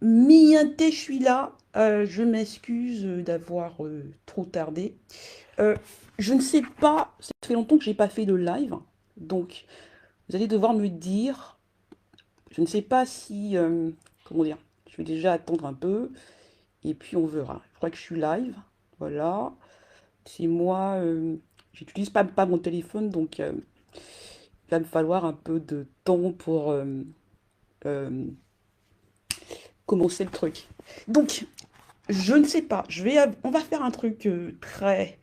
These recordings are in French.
Mienté, je suis là. Je m'excuse d'avoir trop tardé. Euh, je ne sais pas, ça fait longtemps que j'ai pas fait de live, donc vous allez devoir me dire. Je ne sais pas si, comment dire. Je vais déjà attendre un peu et puis on verra. Je crois que je suis live. Voilà. C'est moi. J'utilise pas mon téléphone, donc il va me falloir un peu de temps pour euh, commencer le truc. Donc, je ne sais pas. On va faire un truc très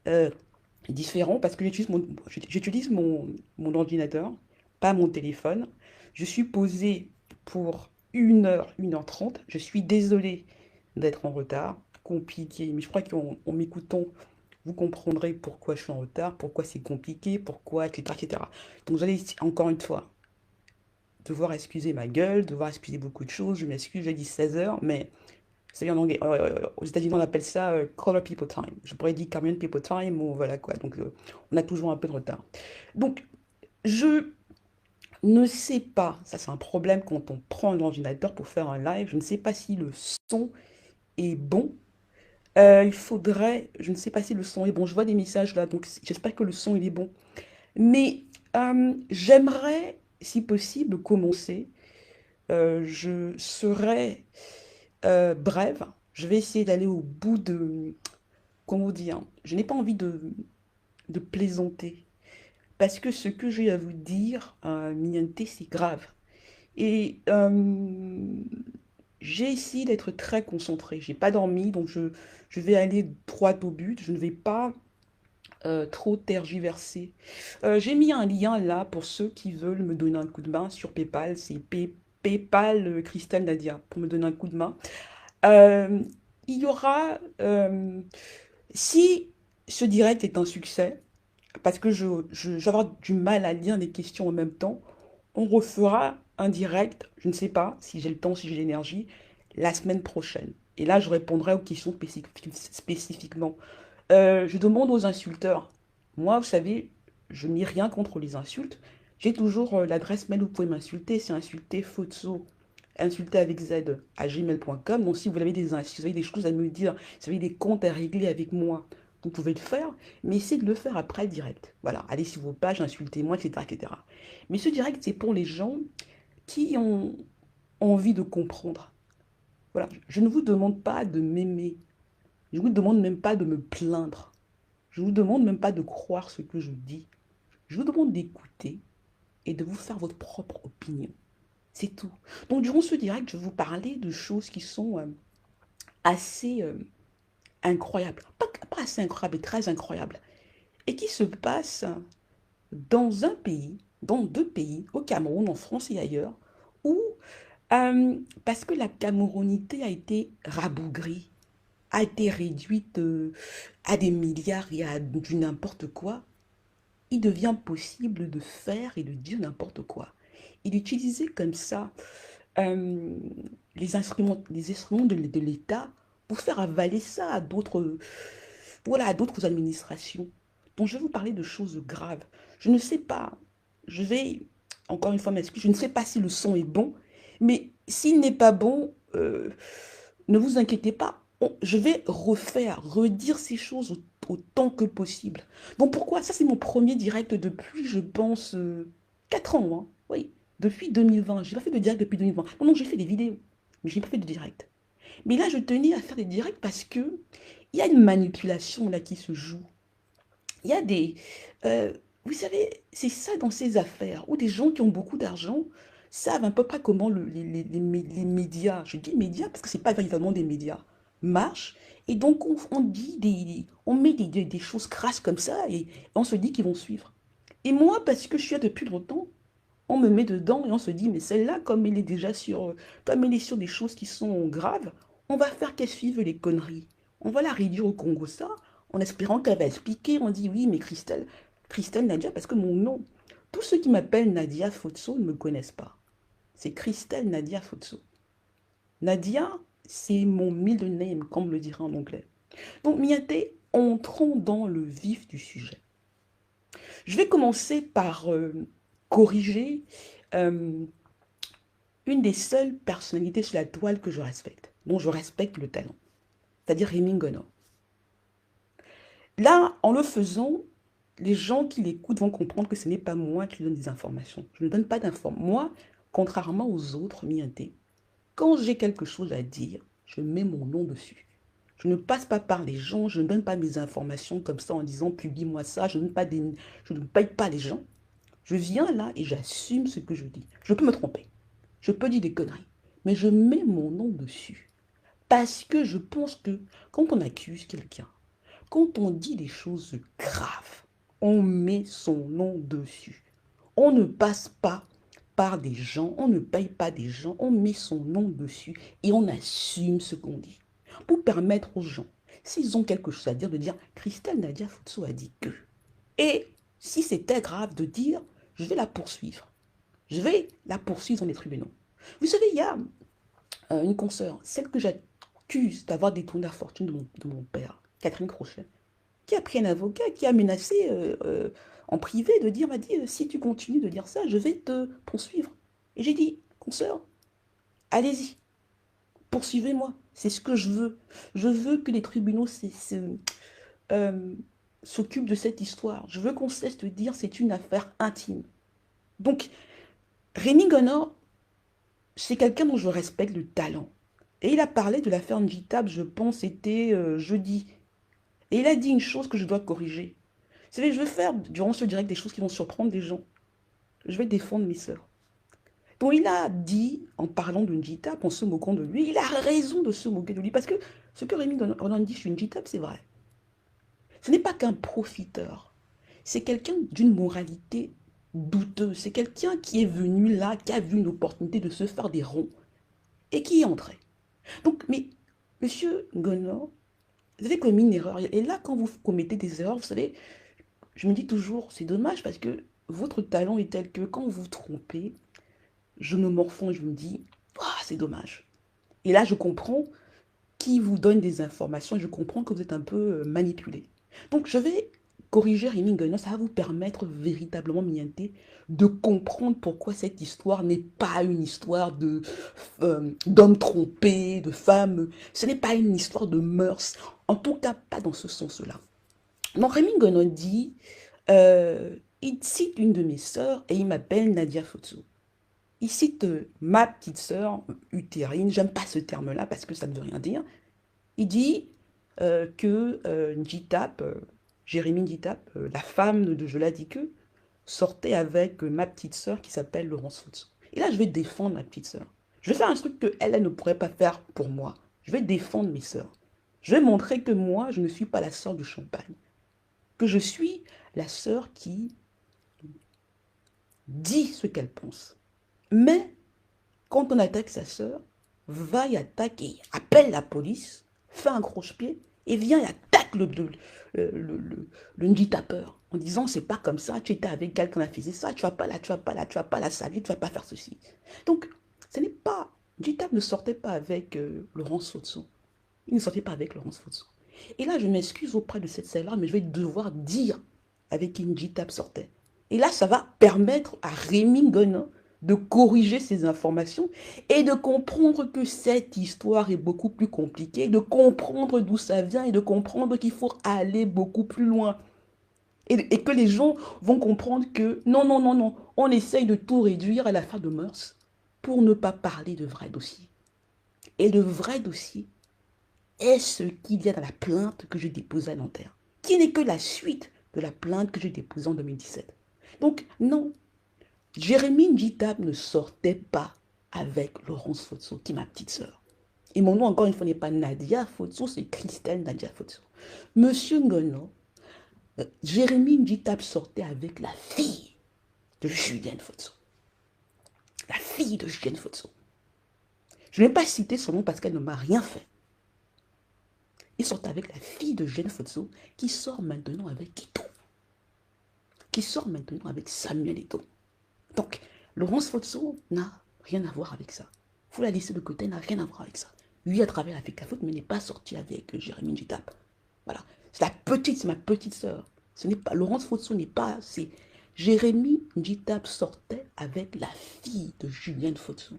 euh, différent parce que j'utilise mon ordinateur, pas mon téléphone. Je suis posée pour 1 heure 30. Je suis désolée d'être en retard. Compliqué, mais je crois qu'en m'écoutant, vous comprendrez pourquoi je suis en retard, pourquoi c'est compliqué, pourquoi, etc., etc. Donc vous allez encore une fois devoir excuser ma gueule, devoir excuser beaucoup de choses. Je m'excuse, j'ai dit 16 heures, mais c'est en anglais. Aux États-Unis, on appelle ça color people time. Je pourrais dire Caribbean people time ou voilà quoi. Donc, on a toujours un peu de retard. Donc, je ne sais pas. Ça, c'est un problème quand on prend un ordinateur pour faire un live. Je ne sais pas si le son est bon. Il faudrait. Je ne sais pas si le son est bon. Je vois des messages là, donc j'espère que le son il est bon. Mais j'aimerais, si possible, commencer. Je serai brève. Je vais essayer d'aller au bout de, comment dire, je n'ai pas envie de plaisanter. Parce que ce que j'ai à vous dire, Mignonté, c'est grave. Et j'ai essayé d'être très concentrée. J'ai pas dormi, donc je vais aller droit au but. Je ne vais pas trop tergiverser. J'ai mis un lien là pour ceux qui veulent me donner un coup de main sur PayPal. C'est PayPal Christelle Nadia pour me donner un coup de main. Euh, il y aura, si ce direct est un succès, parce que je vais avoir du mal à lire les questions en même temps, on refera un direct, je ne sais pas si j'ai le temps, si j'ai l'énergie, la semaine prochaine. Et là, je répondrai aux questions spécifiquement. Je demande aux insulteurs. Moi, vous savez, je n'ai rien contre les insultes. J'ai toujours l'adresse mail où vous pouvez m'insulter. C'est insulter Fotso, insulter avec Z à gmail.com. Donc, si vous avez si vous avez des choses à me dire, si vous avez des comptes à régler avec moi, vous pouvez le faire. Mais essayez de le faire après le direct. Voilà, allez sur vos pages, insultez-moi, etc., etc. Mais ce direct, c'est pour les gens qui ont envie de comprendre. Voilà, je ne vous demande pas de m'aimer. Je ne vous demande même pas de me plaindre. Je ne vous demande même pas de croire ce que je dis. Je vous demande d'écouter et de vous faire votre propre opinion. C'est tout. Donc, durant ce direct, je vais vous parler de choses qui sont assez incroyables. Pas assez incroyables, mais très incroyables. Et qui se passent dans un pays, dans deux pays, au Cameroun, en France et ailleurs, où, parce que la camerounité a été rabougrie, a été réduite à des milliards et à du n'importe quoi, il devient possible de faire et de dire n'importe quoi. Il utilisait comme ça euh, les instruments de l'État pour faire avaler ça à d'autres voilà, à d'autres administrations. Donc je vais vous parler de choses graves. Je ne sais pas, je vais encore une fois m'excuser, je ne sais pas si le son est bon, mais s'il n'est pas bon, ne vous inquiétez pas, je vais redire ces choses autant que possible. Donc pourquoi? Ça, c'est mon premier direct depuis, je pense, 4 ans. Hein. Oui, depuis 2020. J'ai pas fait de direct depuis 2020. Non, non, j'ai fait des vidéos, mais je n'ai pas fait de direct. Mais là, je tenais à faire des directs parce que il y a une manipulation là qui se joue. Il y a des... euh, vous savez, c'est ça dans ces affaires, où des gens qui ont beaucoup d'argent savent à peu près comment les médias, je dis médias parce que c'est pas véritablement des médias, marchent. Et donc on dit on met des choses crasses comme ça et on se dit qu'ils vont suivre. Et moi, parce que je suis là depuis longtemps, on me met dedans et on se dit, mais celle-là, comme elle est déjà sur, comme elle est sur des choses qui sont graves, on va faire qu'elle suive les conneries. On va la réduire au Congo ça, en espérant qu'elle va expliquer. On dit, oui, mais Christelle Nadia, parce que mon nom, tous ceux qui m'appellent Nadia Fotso ne me connaissent pas. C'est Christelle Nadia Fotso. Nadia, c'est mon middle name, comme on le dirait en anglais. Donc, Miaté, entrons dans le vif du sujet. Je vais commencer par corriger euh, une des seules personnalités sur la toile que je respecte, dont je respecte le talent, c'est-à-dire Rémi Ngono. Là, en le faisant, les gens qui l'écoutent vont comprendre que ce n'est pas moi qui donne des informations. Je ne donne pas d'informations. Moi, contrairement aux autres mientés, quand j'ai quelque chose à dire, je mets mon nom dessus. Je ne passe pas par les gens, je ne donne pas mes informations comme ça en disant publie-moi ça, je ne paye pas les gens. Je viens là et j'assume ce que je dis. Je peux me tromper, je peux dire des conneries, mais je mets mon nom dessus. Parce que je pense que quand on accuse quelqu'un, quand on dit des choses graves, on met son nom dessus. On ne passe pas par des gens, on ne paye pas des gens, on met son nom dessus et on assume ce qu'on dit. Pour permettre aux gens, s'ils ont quelque chose à dire, de dire Christelle Nadia Futso a dit que. Et si c'était grave de dire, je vais la poursuivre. Je vais la poursuivre dans les tribunaux. Vous savez, il y a une consoeur, celle que j'accuse d'avoir détourné la fortune de mon père, Catherine Crochet, qui a pris un avocat, qui a menacé en privé de dire, m'a dit, si tu continues de dire ça, je vais te poursuivre. Et j'ai dit, consoeur, allez-y, poursuivez-moi, c'est ce que je veux. Je veux que les tribunaux euh, s'occupent de cette histoire. Je veux qu'on cesse de dire c'est une affaire intime. Donc, Rémi Gonor, c'est quelqu'un dont je respecte le talent. Et il a parlé de l'affaire Njitab, je pense, c'était jeudi. Et il a dit une chose que je dois corriger. Vous savez, je vais faire durant ce direct des choses qui vont surprendre les gens. Je vais défendre mes sœurs. Donc il a dit, en parlant de Njitap, en se moquant de lui, il a raison de se moquer de lui. Parce que ce que Rémi Ronan dit sur Njitap, c'est vrai. Ce n'est pas qu'un profiteur. C'est quelqu'un d'une moralité douteuse. C'est quelqu'un qui est venu là, qui a vu une opportunité de se faire des ronds et qui est entré. Donc, mais, monsieur Gonor, vous avez commis une erreur. Et là, quand vous commettez des erreurs, vous savez, je me dis toujours, c'est dommage parce que votre talent est tel que quand vous vous trompez, je me morfonds et je me dis, ah, c'est dommage. Et là, je comprends qui vous donne des informations et je comprends que vous êtes un peu manipulé. Donc, je vais corriger Rémi Guénon, ça va vous permettre véritablement, Mienté, de comprendre pourquoi cette histoire n'est pas une histoire de d'hommes trompés, de femmes. Ce n'est pas une histoire de mœurs. En tout cas, pas dans ce sens-là. Donc, Rémi Guénon dit, il cite une de mes sœurs et il m'appelle Nadia Futsu. Il cite ma petite sœur utérine, j'aime pas ce terme-là parce que ça ne veut rien dire. Il dit que Njitap, Jérémy Njitap, la femme de Joladike, sortait avec ma petite sœur qui s'appelle Laurence Futsu. Et là, je vais défendre ma petite sœur. Je vais faire un truc que elle ne pourrait pas faire pour moi. Je vais défendre mes sœurs. Je vais montrer que moi, je ne suis pas la sœur du champagne. Que je suis la sœur qui dit ce qu'elle pense. Mais quand on attaque sa sœur, va y attaquer, appelle la police, fait un croche-pied et vient et attaque le Njitapeur en disant c'est pas comme ça, tu étais avec quelqu'un qui a fait ça, tu vas pas là, tu vas pas là, tu vas pas la saluer, tu vas pas faire ceci. Donc, ce n'est pas, Njitap ne sortait pas avec Laurence Fotso. Il ne sortait pas avec Laurence Fotso. Et là, je m'excuse auprès de cette sœur-là, mais je vais devoir dire avec qui Njitap sortait. Et là, ça va permettre à Rémi Gonin de corriger ces informations et de comprendre que cette histoire est beaucoup plus compliquée, de comprendre d'où ça vient et de comprendre qu'il faut aller beaucoup plus loin. Et que les gens vont comprendre que non, non, non, non, on essaye de tout réduire à l'affaire de mœurs pour ne pas parler de vrai dossier. Et le vrai dossier est ce qu'il y a dans la plainte que j'ai déposée à Nanterre, qui n'est que la suite de la plainte que j'ai déposée en 2017. Donc, non, Jérémy Njitap ne sortait pas avec Laurence Fotso, qui est ma petite sœur. Et mon nom, encore une fois, n'est pas Nadia Fotso, c'est Christelle Nadia Fotso. Monsieur Ngono, Jérémy Njitap sortait avec la fille de Julienne Fotso. La fille de Julienne Fotso. Je ne vais pas citer son nom parce qu'elle ne m'a rien fait. Il sortait avec la fille de Julienne Fotso qui sort maintenant avec Ito. Qui sort maintenant avec Samuel Ito. Donc, Laurence Fotso n'a rien à voir avec ça. Il faut la laisser de côté, n'a rien à voir avec ça. Lui a travaillé avec la faute, mais n'est pas sorti avec Jérémy Njitap. Voilà. C'est ma petite sœur. Ce n'est pas, Laurence Fotso n'est pas, Jérémy Njitap sortait avec la fille de Julienne Fotso.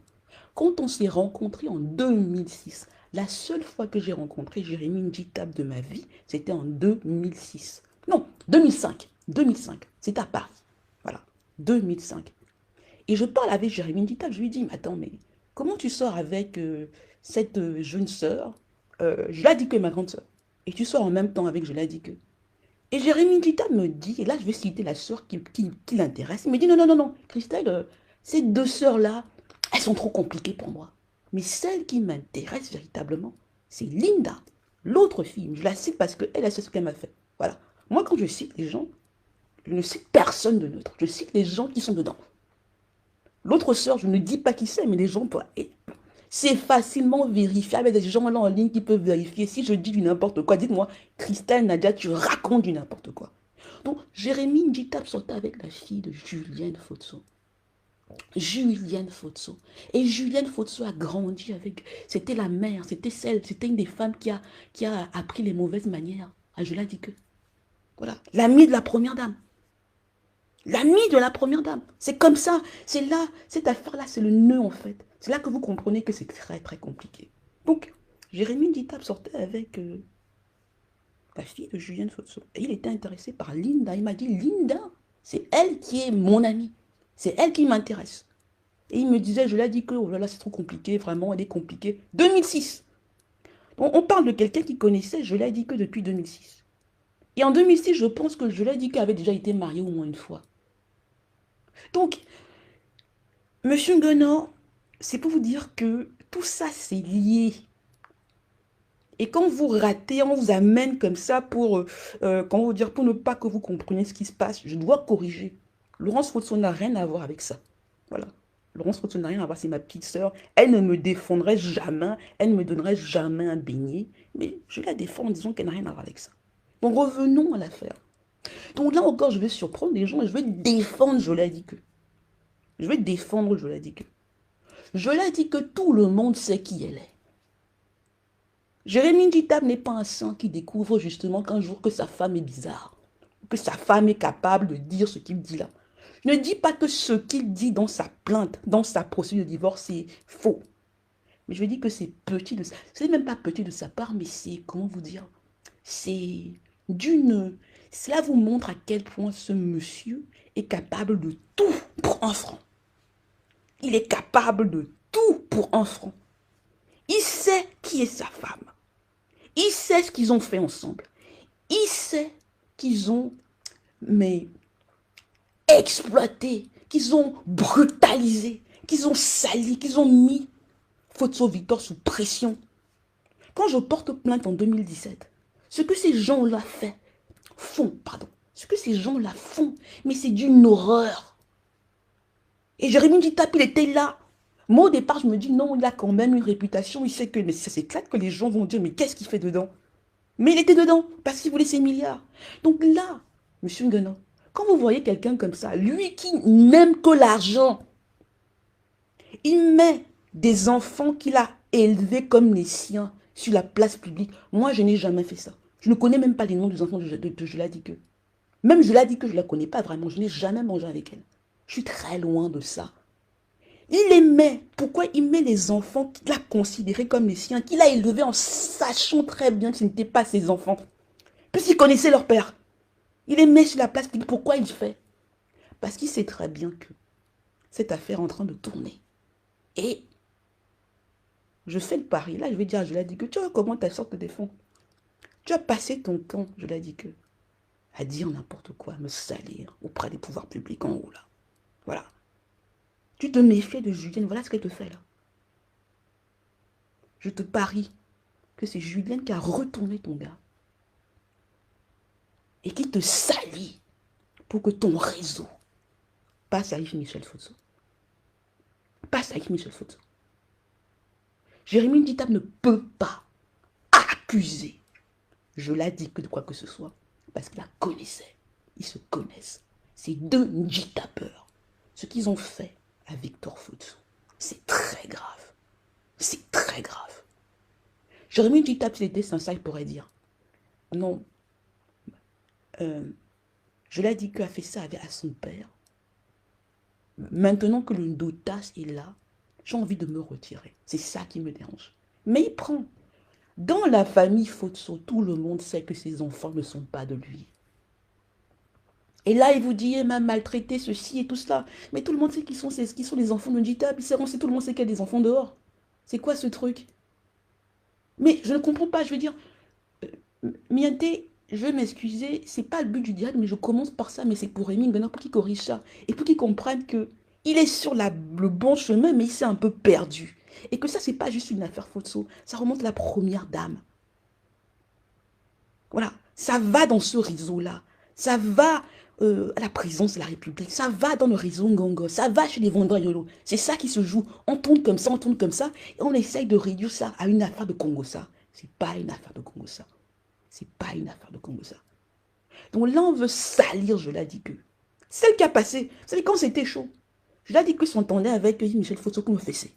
Quand on s'est rencontrés en 2006, la seule fois que j'ai rencontré Jérémy Ndjitap de ma vie, c'était en 2006. Non, 2005. 2005. C'était à Paris. Voilà. 2005. Et je parle avec Jérémy Ndjitap. Je lui dis, mais attends, mais comment tu sors avec cette jeune sœur Je l'ai dit que ma grande sœur. Et tu sors en même temps avec, je l'ai dit que. Et Jérémy Ndjitap me dit, et là je vais citer la sœur qui l'intéresse, il me dit, non, non, non, non, Christelle, ces deux sœurs-là, elles sont trop compliquées pour moi. Mais celle qui m'intéresse véritablement, c'est Linda, l'autre fille. Je la cite parce qu'elle, elle sait ce qu'elle m'a fait. Voilà. Moi, quand je cite les gens, je ne cite personne de neutre. Je cite les gens qui sont dedans. L'autre sœur, je ne dis pas qui c'est, mais les gens peuvent. C'est facilement vérifiable. Il y a des gens là en ligne qui peuvent vérifier. Si je dis du n'importe quoi, dites-moi, Christelle, Nadia, tu racontes du n'importe quoi. Donc, Jérémy Ndjitap sortait avec la fille de Julienne Fotso. Julienne Fotso. Et Julienne Fotso a grandi avec. C'était la mère, c'était une des femmes qui a appris les mauvaises manières à Julia Dique. Voilà. L'amie de la première dame. L'ami de la première dame. C'est comme ça. C'est là, cette affaire-là, c'est le nœud en fait. C'est là que vous comprenez que c'est très très compliqué. Donc, Jérémy Ndjitap sortait avec la fille de Julienne Fotso. Et il était intéressé par Linda. Il m'a dit, Linda, c'est elle qui est mon amie. C'est elle qui m'intéresse. Et il me disait, je l'ai dit que, oh là là, c'est trop compliqué, vraiment, elle est compliquée. 2006. Donc, on parle de quelqu'un qui connaissait, je l'ai dit que depuis 2006. Et en 2006, je pense que je l'ai dit qu'elle avait déjà été mariée au moins une fois. Donc, Monsieur Nguenor, c'est pour vous dire que tout ça, c'est lié. Et quand vous ratez, on vous amène comme ça comment vous dire, pour ne pas que vous compreniez ce qui se passe, je dois corriger. Laurence Fotso n'a rien à voir avec ça. Voilà. Laurence Fotso n'a rien à voir, c'est ma petite sœur. Elle ne me défendrait jamais, elle ne me donnerait jamais un beignet. Mais je la défends en disant qu'elle n'a rien à voir avec ça. Donc revenons à l'affaire. Donc là encore, je vais surprendre les gens et je vais défendre, je l'ai dit que. Je vais défendre, je l'ai dit que. Je l'ai dit que tout le monde sait qui elle est. Jérémy Ndjitap n'est pas un saint qui découvre justement qu'un jour que sa femme est bizarre, que sa femme est capable de dire ce qu'il dit là. Je ne dis pas que ce qu'il dit dans sa plainte, dans sa procédure de divorce, c'est faux. Mais je dis que c'est petit de ça. C'est même pas petit de sa part, mais c'est, comment vous dire, c'est d'une... Cela vous montre à quel point ce monsieur est capable de tout pour un franc. Il est capable de tout pour un franc. Il sait qui est sa femme. Il sait ce qu'ils ont fait ensemble. Il sait qu'ils ont exploité, qu'ils ont brutalisé, qu'ils ont sali, qu'ils ont mis Fotso Victor sous pression. Quand je porte plainte en 2017, ce que ces gens-là ce que ces gens-là font, mais c'est d'une horreur. Et Jérémy Ndjitap, il était là. Moi, au départ, je me dis, non, il a quand même une réputation, il sait que, mais ça s'éclate que les gens vont dire, mais qu'est-ce qu'il fait dedans? Mais il était dedans, parce qu'il voulait ses milliards. Donc là, monsieur Nguenor, quand vous voyez quelqu'un comme ça, lui qui n'aime que l'argent, il met des enfants qu'il a élevés comme les siens sur la place publique. Moi, je n'ai jamais fait ça. Je ne connais même pas les noms des enfants de Julia Dique. Même Julia Dique, je ne la connais pas vraiment. Je n'ai jamais mangé avec elle. Je suis très loin de ça. Il les met. Pourquoi il met les enfants qu'il a considérés comme les siens, qu'il a élevés en sachant très bien que ce n'étaient pas ses enfants, puisqu'il connaissait leur père. Il les met sur la place publique. Pourquoi il fait? Parce qu'il sait très bien que cette affaire est en train de tourner. Et je fais le pari. Là, je vais dire, je l'ai dit que tu vois comment ta sorte te défend. Tu as passé ton temps, je l'ai dit que, à dire n'importe quoi, à me salir auprès des pouvoirs publics en haut là. Voilà. Tu te méfiais de Julienne, voilà ce qu'elle te fait là. Je te parie que c'est Julienne qui a retourné ton gars et qui te salit pour que ton réseau passe à Yves Michel Fotso. Passe à Yves Michel Fotso. Jérémy Ndjitap ne peut pas accuser, je l'ai dit que de quoi que ce soit, parce qu'il la connaissait. Ils se connaissent. Ces deux Ndjitapeurs, ce qu'ils ont fait à Victor Fotso, c'est très grave. C'est très grave. Jérémy Ndjitap, s'il était sincère, il pourrait dire, non, je l'ai dit qu'il a fait ça à son père. Maintenant que le dotas est là, j'ai envie de me retirer. C'est ça qui me dérange. Mais il prend. Dans la famille Fotso, tout le monde sait que ses enfants ne sont pas de lui. Et là, il vous dit, il m'a maltraité, ceci et tout cela. Mais tout le monde sait qui sont les enfants de Njita. Puis tout le monde sait qu'il y a des enfants dehors. C'est quoi ce truc? Mais je ne comprends pas, je veux dire, Mianté, je vais m'excuser, c'est pas le but du dialogue, mais je commence par ça, mais c'est pour Rémi maintenant pour qu'il corrige ça. Et pour qu'il comprenne que il est sur le bon chemin, mais il s'est un peu perdu. Et que ça, c'est pas juste une affaire Fotso, ça remonte à la première dame. Voilà, ça va dans ce réseau-là. Ça va à la présidence de la République. Ça va dans le réseau Ngongo. Ça va chez les vendeurs Yolo. C'est ça qui se joue. On tourne comme ça, on tourne comme ça. Et on essaye de réduire ça à une affaire de Congo, ça. C'est pas une affaire de Congo, ça. C'est pas une affaire de Congo, ça. Donc là, on veut salir, je l'ai dit que. Celle qui a passé, vous savez, quand c'était chaud, je l'ai dit que s'entendait avec Michel Fotso qui me fessait.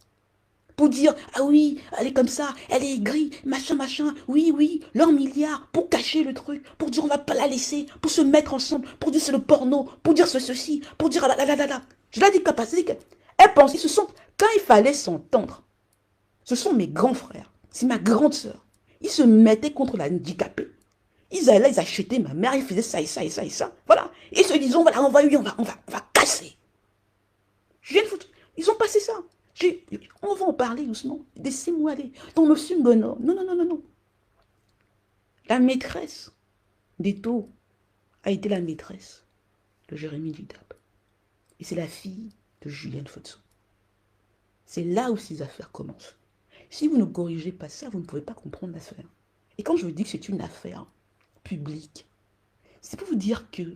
Pour dire, ah oui, elle est comme ça, elle est aigrie, machin, machin, oui, oui, leur milliard, pour cacher le truc, pour dire on va pas la laisser, pour se mettre ensemble, pour dire c'est le porno, pour dire ceci, pour dire ah là là là là. Je l'ai dit qu'elle passait, elle pensait, ce sont, quand il fallait s'entendre, ce sont mes grands frères, c'est ma grande sœur, ils se mettaient contre la handicapée. Ils allaient, ils achetaient ma mère, ils faisaient ça et ça et ça et ça. Voilà. Ils se disaient, voilà, on va casser. Je viens de foutre. Ils ont passé ça. On va en parler doucement. Laissez-moi aller. Donc, monsieur Ngono, non, non, non, non, non. La maîtresse d'Eto a été la maîtresse de Jérémy Didap. Et c'est la fille de Julienne Fotso. C'est là où ces affaires commencent. Si vous ne corrigez pas ça, vous ne pouvez pas comprendre l'affaire. Et quand je vous dis que c'est une affaire publique, c'est pour vous dire que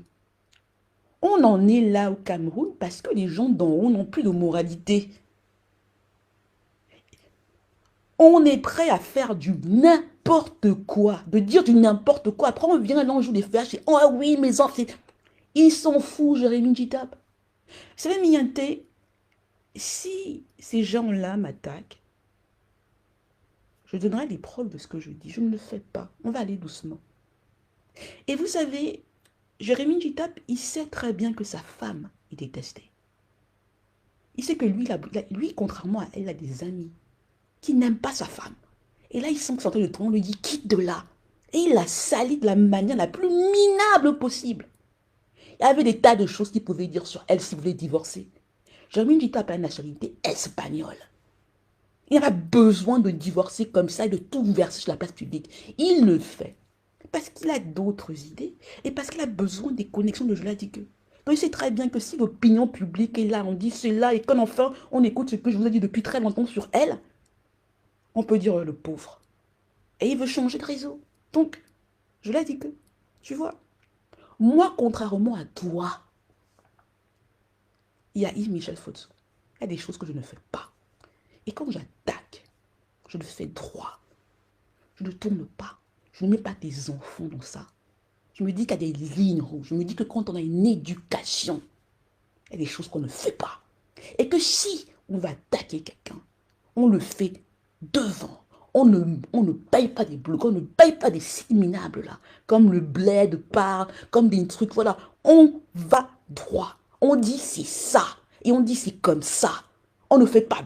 on en est là au Cameroun parce que les gens d'en haut n'ont plus de moralité. On est prêt à faire du n'importe quoi, de dire du n'importe quoi. Après, on vient là, on joue des flashs et oh ah oui, mes enfants, ils s'en foutent, Jérémy Djitap. Vous savez, Mianté, si ces gens-là m'attaquent, je donnerai des preuves de ce que je dis. Je ne le fais pas. On va aller doucement. Et vous savez, Jérémy Djitap, il sait très bien que sa femme est détestée. Il sait que lui, contrairement à elle, a des amis qui n'aiment pas sa femme. Et là, il sent que c'est en train de tourner, on lui dit quitte de là. Et il la salit de la manière la plus minable possible. Il y avait des tas de choses qu'il pouvait dire sur elle s'il voulait divorcer. Jérémy Djitap a une nationalité espagnole. Il n'a pas besoin de divorcer comme ça et de tout verser sur la place publique. Il le fait parce qu'il a d'autres idées et parce qu'il a besoin des connexions de Joladique. Donc il sait très bien que si l'opinion publique est là, on dit cela et quand enfin on écoute ce que je vous ai dit depuis très longtemps sur elle, on peut dire le pauvre. Et il veut changer de réseau. Donc, je l'ai dit que, tu vois, moi, contrairement à toi, il y a Yves Michel Fotso. Il y a des choses que je ne fais pas. Et quand j'attaque, je le fais droit. Je ne tourne pas. Je ne mets pas des enfants dans ça. Je me dis qu'il y a des lignes rouges. Je me dis que quand on a une éducation, il y a des choses qu'on ne fait pas. Et que si on va attaquer quelqu'un, on le fait devant. On ne paye pas des blocs, on ne paye pas des signes minables là, comme le bled part, comme des trucs, voilà. On va droit. On dit c'est ça. Et on dit c'est comme ça. On ne fait pas,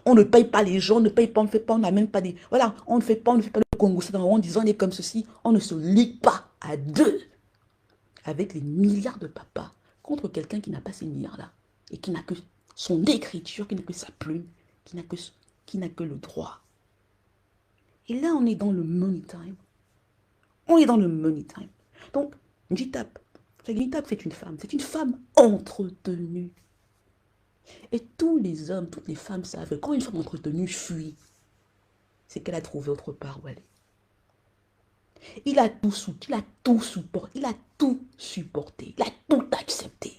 on ne paye pas les gens, on ne paye pas, on ne fait pas, on n'a même pas des... Voilà, on ne fait pas le Congo en disant on est comme ceci, on ne se ligue pas à deux avec les milliards de papas contre quelqu'un qui n'a pas ces milliards-là et qui n'a que son écriture, qui n'a que sa plume, qui n'a que le droit. Et là, on est dans le money time. On est dans le money time. Donc, Djitap, c'est une femme. C'est une femme entretenue. Et tous les hommes, toutes les femmes savent que quand une femme entretenue fuit, c'est qu'elle a trouvé autre part où elle est. Il a tout supporté, il a tout supporté, il a tout accepté.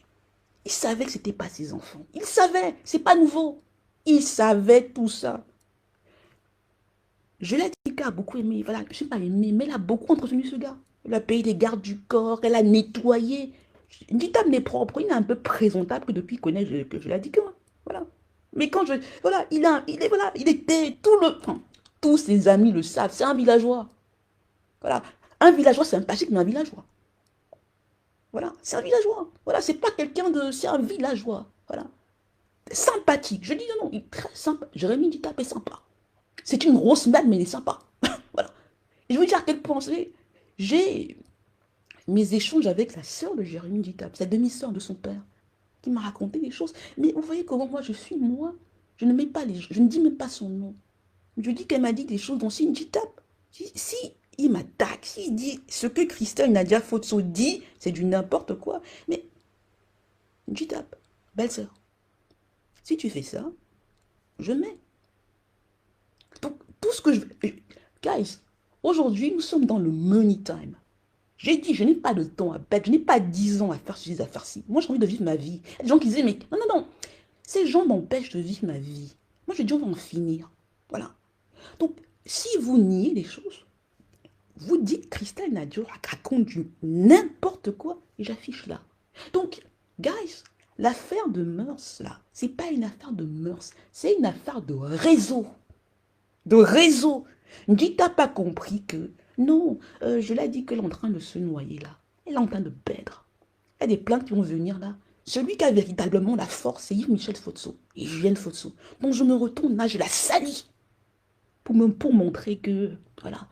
Il savait que ce n'était pas ses enfants. Il savait, c'est pas nouveau. Il savait tout ça. Je l'ai dit qu'elle a beaucoup aimé, voilà, je ne sais pas aimé, mais elle a beaucoup entretenu ce gars. Elle a payé des gardes du corps, elle a nettoyé. Djitap n'est propre, il est un peu présentable que depuis qu'il connaît que je l'ai dit que voilà. Mais quand voilà, il était tous ses amis le savent, c'est un villageois. Voilà, un villageois sympathique, mais un villageois. Voilà, c'est un villageois. Voilà, c'est pas quelqu'un de, c'est un villageois. Voilà. sympathique. Je dis non, non, il est très sympa. Jérémy Ditape est sympa. C'est une grosse merde, mais il est sympa. Voilà. Et je veux dire à quel point, vous savez, j'ai mes échanges avec la sœur de Jérémy Ditape, sa demi-sœur de son père, qui m'a raconté des choses. Mais vous voyez comment moi je suis, moi, je ne mets pas les, je ne dis même pas son nom. Je dis qu'elle m'a dit des choses dont c'est une Ditape. Si il m'attaque, s'il dit ce que Christelle Nadia Fotso dit, c'est du n'importe quoi. Mais Ditape, belle-sœur, si tu fais ça, je mets. Donc, tout ce que je... Guys, aujourd'hui, nous sommes dans le money time. J'ai dit, je n'ai pas de temps à perdre, je n'ai pas 10 ans à faire ces affaires-ci. Moi, j'ai envie de vivre ma vie. Il y a des gens qui disaient, mais non, non, non, ces gens m'empêchent de vivre ma vie. Moi, je dis, on va en finir. Voilà. Donc, si vous niez les choses, vous dites Christelle Nadio raconte du n'importe quoi et j'affiche là. Donc, guys, l'affaire de mœurs, là, c'est pas une affaire de mœurs, c'est une affaire de réseau. De réseau. Dis, t'as pas compris que, non, je l'ai dit qu'elle est en train de se noyer là. Elle est en train de perdre. Il y a des plaintes qui vont venir là. Celui qui a véritablement la force, c'est Yves-Michel Fotso et Julienne Fotso. Donc je me retourne là, je la salis pour montrer que, voilà,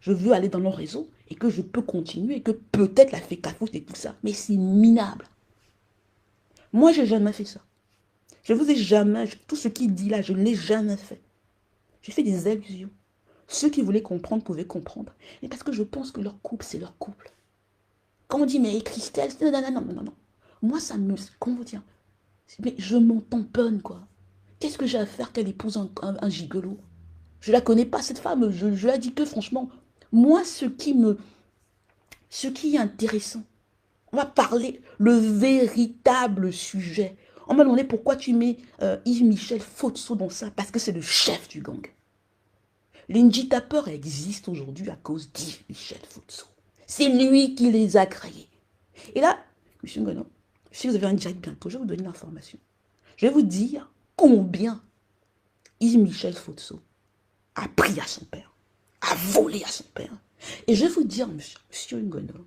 je veux aller dans leur réseau et que je peux continuer et que peut-être la fécafousse et tout ça. Mais c'est minable. Moi, j'ai jamais fait ça. Je vous ai jamais, tout ce qu'il dit là, je ne l'ai jamais fait. J'ai fait des allusions. Ceux qui voulaient comprendre pouvaient comprendre. Mais parce que je pense que leur couple, c'est leur couple. Quand on dit, mais Christelle, non, non, non, non, non, non. Moi, ça me... Comment vous dire? Mais je m'en tamponne, quoi. Qu'est-ce que j'ai à faire qu'elle épouse un gigolo? Je la connais pas, cette femme. Je la dis que, franchement, moi, ce qui est intéressant, on va parler le véritable sujet. On m'a demandé pourquoi tu mets Yves-Michel Fotso dans ça. Parce que c'est le chef du gang. L'Inji Tapper existe aujourd'hui à cause d'Yves-Michel Fotso. C'est lui qui les a créés. Et là, M. Ngono, si vous avez un direct bientôt, je vais vous donner l'information. Je vais vous dire combien Yves-Michel Fotso a pris à son père, a volé à son père. Et je vais vous dire, monsieur Ngono,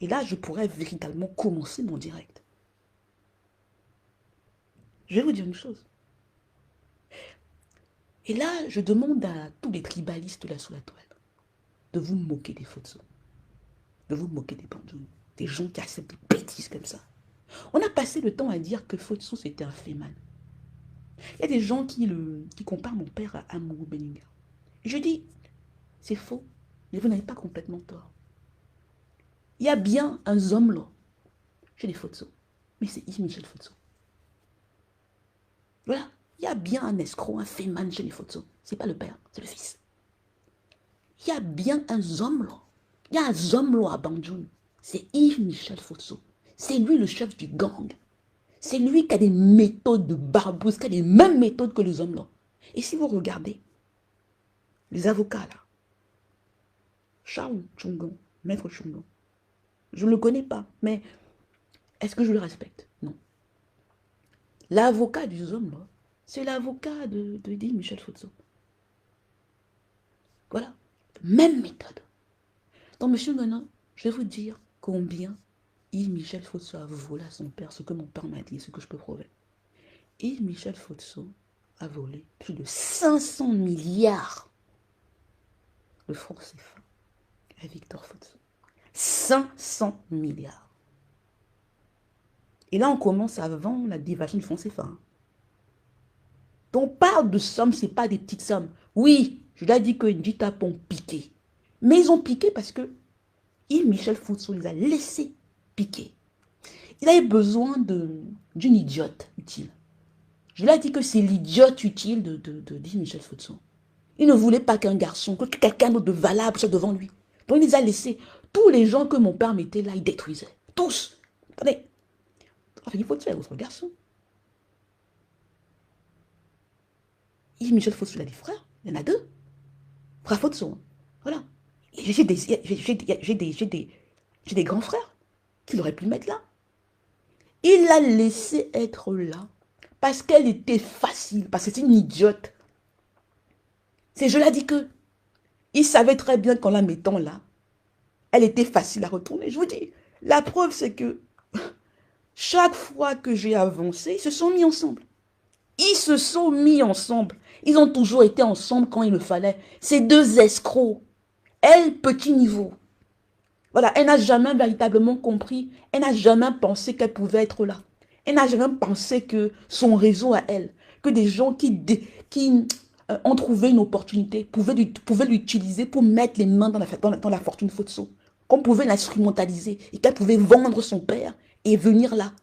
et là, je pourrais véritablement commencer mon direct. Je vais vous dire une chose. Et là, je demande à tous les tribalistes là sous la toile de vous moquer des Fotso, de vous moquer des bandits, des gens qui acceptent des bêtises comme ça. On a passé le temps à dire que Fotso, c'était un féman. Il y a des gens qui comparent mon père à Amourou Beninga. Je dis, c'est faux, mais vous n'avez pas complètement tort. Il y a bien un homme là, chez les Fotso, mais c'est Yves-Michel Fotso. Voilà, il y a bien un escroc, un féman chez les Fotso. C'est pas le père, c'est le fils. Il y a bien un homme là. Il y a un homme là à Banjoun. C'est Yves-Michel Fotso. C'est lui le chef du gang. C'est lui qui a des méthodes de barbouze, qui a les mêmes méthodes que les hommes là. Et si vous regardez, les avocats là, Charles Tchongon, Maître Tchongon, je ne le connais pas, mais est-ce que je le respecte? Non. L'avocat du homme là, c'est l'avocat de Michel Fotso. Voilà, même méthode. Donc, monsieur Ngono, je vais vous dire combien Yves-Michel Fotso a volé à son père, ce que mon père m'a dit, ce que je peux prouver. Yves-Michel Fotso a volé plus de 500 milliards de francs CFA à Victor Fotso. 500 milliards. Et là, on commence avant la dévaluation du franc CFA. Donc, on parle de sommes, ce n'est pas des petites sommes. Oui, je l'ai dit que Nditap ont piqué. Mais ils ont piqué parce que Yves-Michel Fotso les a laissés piquer. Il avait besoin d'une idiote utile. Je lui ai dit que c'est l'idiote utile de Yves-Michel Fotso. Il ne voulait pas qu'un garçon, que quelqu'un d'autre de valable soit devant lui. Donc il les a laissés. Tous les gens que mon père mettait là, il détruisait. Tous. Attendez. Il faut tuer votre garçon. Yves-Michel Fotso, il a des frères. Il y en a deux. Frère Fotso. Voilà. J'ai des grands frères qu'il aurait pu mettre là. Il l'a laissé être là parce qu'elle était facile, parce que c'est une idiote. Je l'ai dit que il savait très bien qu'en la mettant là, elle était facile à retourner. Je vous dis, la preuve c'est que chaque fois que j'ai avancé, ils se sont mis ensemble. Ils se sont mis ensemble. Ils ont toujours été ensemble quand il le fallait. Ces deux escrocs. Elle, petit niveau. Voilà, elle n'a jamais véritablement compris. Elle n'a jamais pensé qu'elle pouvait être là. Elle n'a jamais pensé que son réseau à elle, que des gens qui ont trouvé une opportunité, pouvaient l'utiliser pour mettre les mains dans la fortune Fotso. Qu'on pouvait l'instrumentaliser et qu'elle pouvait vendre son père et venir là.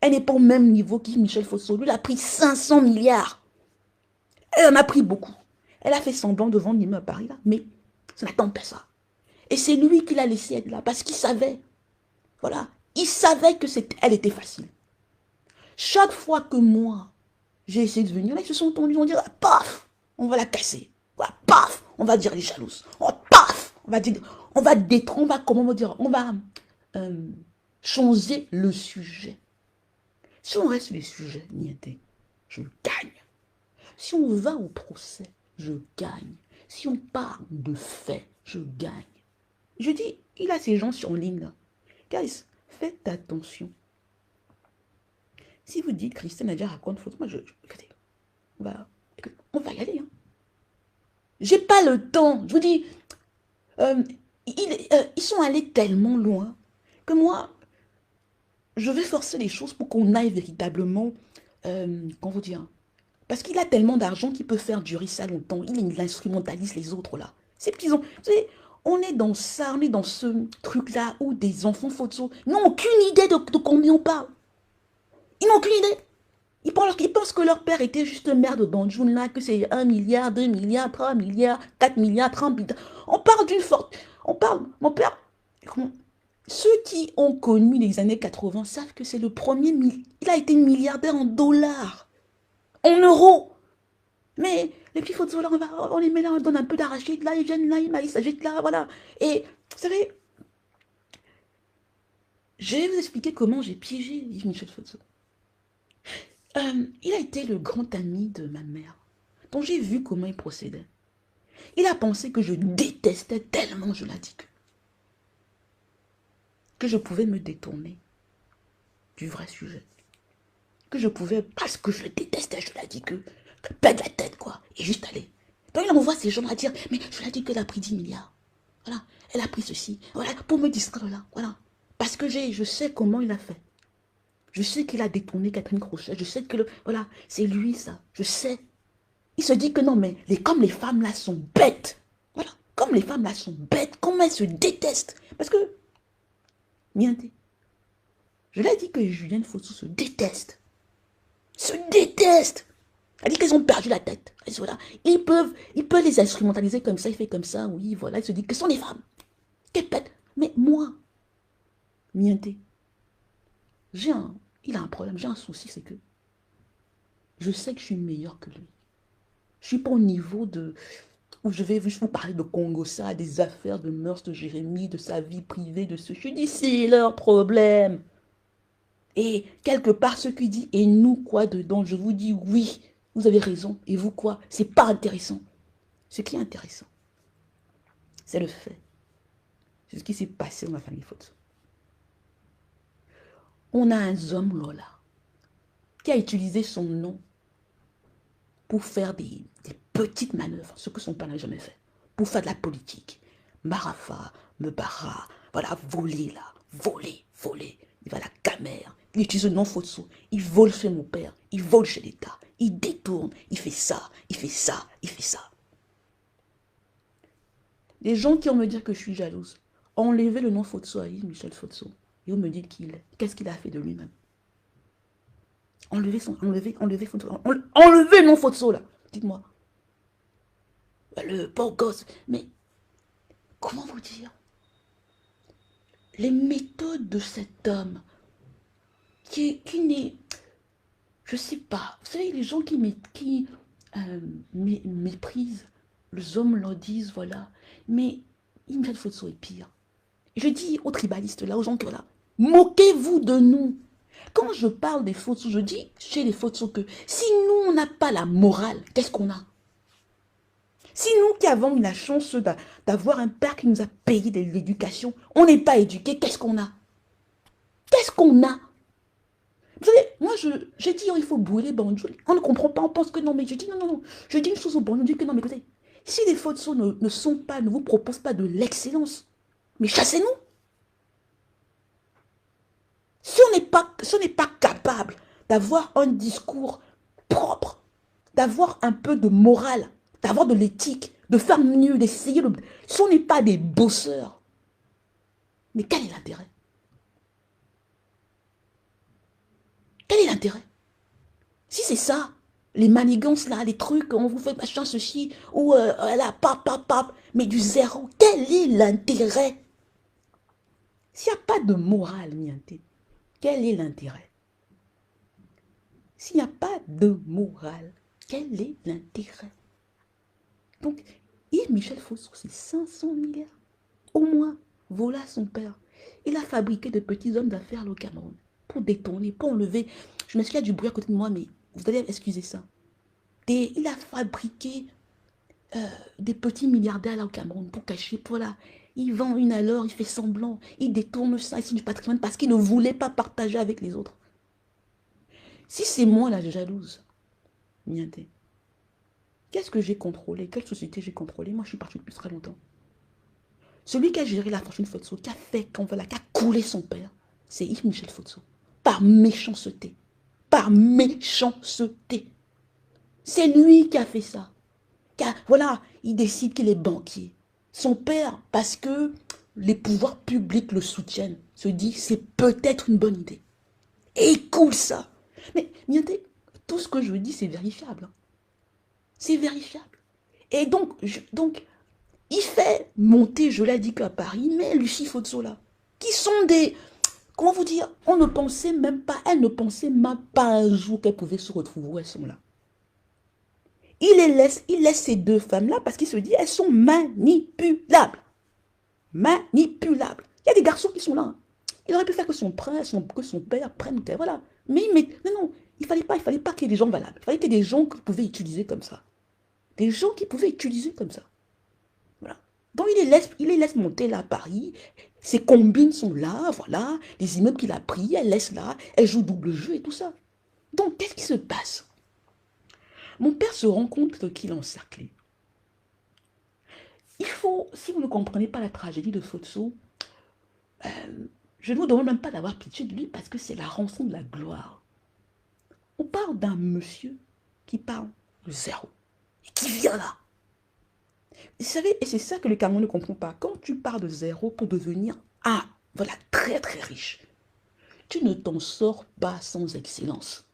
Elle n'est pas au même niveau que Michel Fotso. Lui, il a pris 500 milliards. Elle en a pris beaucoup. Elle a fait semblant de vendre l'immeuble à Paris, là, mais ça n'attend pas ça. Et c'est lui qui l'a laissé être là, parce qu'il savait. Voilà. Il savait que elle était facile. Chaque fois que moi, j'ai essayé de venir, là, ils se sont tendus, ils vont dire, ah, paf, on va la casser. Voilà, paf, on va dire les jalouses. Oh, paf, on va dire, on va détruire, on va, comment on va dire, on va changer le sujet. Si on reste sur les sujets, niente, je gagne. Si on va au procès, je gagne. Si on parle de faits, je gagne. Je dis, il a ces gens sur ligne là. Guys, faites attention. Si vous dites, Christine Nadia raconte faute, moi écoutez, on va y aller. Hein. J'ai pas le temps. Je vous dis, ils sont allés tellement loin que moi, je vais forcer les choses pour qu'on aille véritablement, comment vous dire, parce qu'il a tellement d'argent qu'il peut faire durer ça longtemps. Il instrumentalise les autres là. Ces petits enfants, vous savez, on est dans ça, on est dans ce truc-là où des enfants photos n'ont aucune idée de combien on parle. Ils n'ont aucune idée. Ils pensent que leur père était juste merde dans le journal, là, que c'est 1 milliard, 2 milliards, 3 milliards, 4 milliards, 30 milliards. On parle d'une forte... On parle... Mon père... Ceux qui ont connu les années 80 savent que c'est le premier... Il a été milliardaire en dollars, en euros. Mais les petits photos là, on les met là, on donne un peu d'arachide, là, ils viennent là, ils s'agitent là, voilà. Et vous savez, je vais vous expliquer comment j'ai piégé Yves Michel Fotso. Il a été le grand ami de ma mère, dont j'ai vu comment il procédait. Il a pensé que je détestais tellement, je l'ai dit, que je pouvais me détourner du vrai sujet. Que je pouvais, parce que je le détestais, je l'ai dit que perdre la tête, quoi, et juste aller. Donc il envoie ces gens à dire, mais je lui ai dit qu'elle a pris 10 milliards. Voilà, elle a pris ceci, voilà, pour me distraire là, voilà. Parce que je sais comment il a fait. Je sais qu'il a détourné Catherine Crochet, je sais que, voilà, c'est lui ça, je sais. Il se dit que non, mais comme les femmes là sont bêtes, voilà, comme les femmes là sont bêtes, comment elles se détestent. Parce que, mienté, je l'ai dit que Julienne Fotso se déteste. Se déteste. Elle dit qu'elles ont perdu la tête. Voilà. Ils peuvent les instrumentaliser comme ça, il fait comme ça, oui, voilà. Il se dit que ce sont des femmes. Qu'elles pètent. Mais moi, mienté, il a un problème, j'ai un souci, c'est que je sais que je suis meilleure que lui. Je suis pas au niveau de... où je vais juste vous parler de Congo, ça, des affaires de mœurs de Jérémy, de sa vie privée, de ce... Je dis, c'est leur problème. Et quelque part, ce qui dit, et nous quoi dedans, je vous dis oui, vous avez raison. Et vous quoi? C'est pas intéressant. Ce qui est intéressant, c'est le fait. C'est ce qui s'est passé dans ma famille Fotso. On a un homme Lola qui a utilisé son nom pour faire des petites manœuvres, ce que son père n'a jamais fait, pour faire de la politique. Marafa, Mebara, voilà, voler là, voler. Il va à la camère, il utilise le nom Fotso, il vole chez mon père, il vole chez l'État, il détourne, il fait ça, il fait ça, il fait ça. Les gens qui vont me dire que je suis jalouse, ont enlevé le nom Fotso à Yves Michel Fotso, et on me dit qui il est, qu'est-ce qu'il a fait de lui-même. Enlever Fotso, enlever le nom Fotso là, dites-moi. Le pauvre gosse, mais comment vous dire? Les méthodes de cet homme qui n'est, je sais pas, vous savez, les gens qui méprisent, les hommes leur disent, voilà, mais Michel Fotso est pire. Je dis aux tribalistes là, aux gens qui, voilà, moquez-vous de nous. Quand je parle des Fotso, je dis chez les Fotso que si nous, on n'a pas la morale, qu'est-ce qu'on a? Si nous qui avons eu la chance d'avoir un père qui nous a payé de l'éducation, on n'est pas éduqué, qu'est-ce qu'on a? Qu'est-ce qu'on a? Vous savez, Moi, j'ai dit, oh, il faut brûler Banjo. On ne comprend pas, on pense que non, mais je dis non, non, non. Je dis une chose au Banjo, je dis que non, mais écoutez, si les photos ne sont pas, ne vous proposent pas de l'excellence, mais chassez-nous. Si on n'est pas capable d'avoir un discours propre, d'avoir un peu de morale, d'avoir de l'éthique, de faire mieux, d'essayer de... Si on n'est pas des bosseurs, mais quel est l'intérêt? Quel est l'intérêt? Si c'est ça, les manigances là, les trucs, on vous fait machin ceci, ou là, pap, pap, pap, mais du zéro, quel est l'intérêt? S'il n'y a pas de morale, Nianté, quel est l'intérêt? S'il n'y a pas de morale, quel est l'intérêt? Donc, Yves Michel Fosso, c'est 500 milliards. Au moins, voilà son père. Il a fabriqué de petits hommes d'affaires au Cameroun pour détourner, pour enlever. Je me suis dit, il y a du bruit à côté de moi, mais vous allez excuser ça. Il a fabriqué des petits milliardaires là au Cameroun pour cacher, voilà. Il vend une à l'heure, il fait semblant, il détourne ça ici du patrimoine parce qu'il ne voulait pas partager avec les autres. Si c'est moi la jalouse, Nianté, qu'est-ce que j'ai contrôlé? Quelle société j'ai contrôlé? Moi, je suis parti depuis très longtemps. Celui qui a géré la fortune Fosso, qui a fait, qui a coulé son père, c'est Yves Michel Fosso. Par méchanceté. Par méchanceté. C'est lui qui a fait ça. Voilà, il décide qu'il est banquier. Son père, parce que les pouvoirs publics le soutiennent, se dit c'est peut-être une bonne idée. Et il coule ça. Mais Nianté, tout ce que je dis, c'est vérifiable. C'est vérifiable. Et donc, il fait monter, je l'ai dit qu'à Paris, mais Lucie Fosso là, qui sont des... Comment vous dire? On ne pensait même pas, elle ne pensait même pas un jour qu'elle pouvait se retrouver où elles sont là. Il laisse ces deux femmes-là parce qu'il se dit elles sont manipulables. Manipulables. Il y a des garçons qui sont là. Hein. Il aurait pu faire que son père prenne, voilà. Mais non, non, il fallait pas qu'il y ait des gens valables. Il fallait qu'il y ait des gens que vous pouvez utiliser comme ça. Des gens qui pouvaient utiliser comme ça. Voilà. Donc il les laisse monter là à Paris. Ses combines sont là, voilà. Les immeubles qu'il a pris, elle laisse là. Elle joue double jeu et tout ça. Donc qu'est-ce qui se passe? Mon père se rend compte qu'il est encerclé. Il faut, si vous ne comprenez pas la tragédie de Fosso, je ne vous demande même pas d'avoir pitié de lui parce que c'est la rançon de la gloire. On parle d'un monsieur qui parle de zéro et qui vient là. Vous savez, et c'est ça que le Cameroun ne comprend pas. Quand tu pars de zéro pour devenir, voilà, très très riche, tu ne t'en sors pas sans excellence.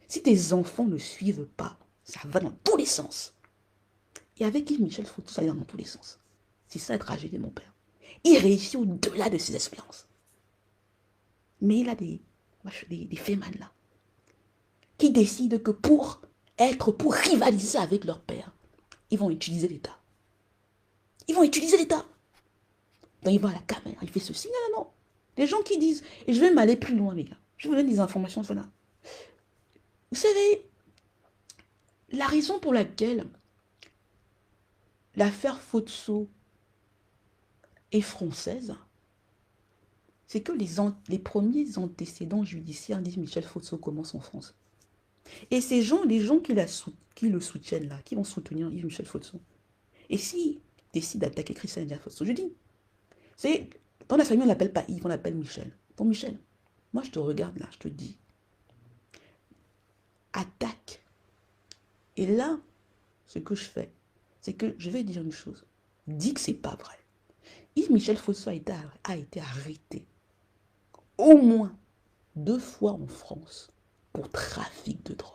Si tes enfants ne suivent pas, ça va dans tous les sens. Et avec Yves Michel Fosso, ça va dans tous les sens. C'est ça la tragédie de mon père. Il réussit au-delà de ses espérances. Mais il a des fémans là, qui décident que pour rivaliser avec leur père, ils vont utiliser l'État. Ils vont utiliser l'État. Donc il va à la caméra, il fait ceci. Non, non, non. Des gens qui disent, et je vais m'aller plus loin, les gars. Je vous donne des informations, voilà. Vous savez, la raison pour laquelle l'affaire Fosso est française, c'est que les premiers antécédents judiciaires d'Yves Michel Fosso commencent en France. Et ces gens, les gens qui le soutiennent là, qui vont soutenir Yves Michel Fosso, et s'ils décident d'attaquer Christian Fosso, je dis, c'est, dans la famille on l'appelle pas Yves, on l'appelle Michel. Donc Michel, moi je te regarde là, je te dis, attaque. Et là, ce que je fais, c'est que je vais dire une chose, dis que c'est pas vrai. Yves Michel Fosso a été arrêté au moins 2 fois en France pour trafic de drogue.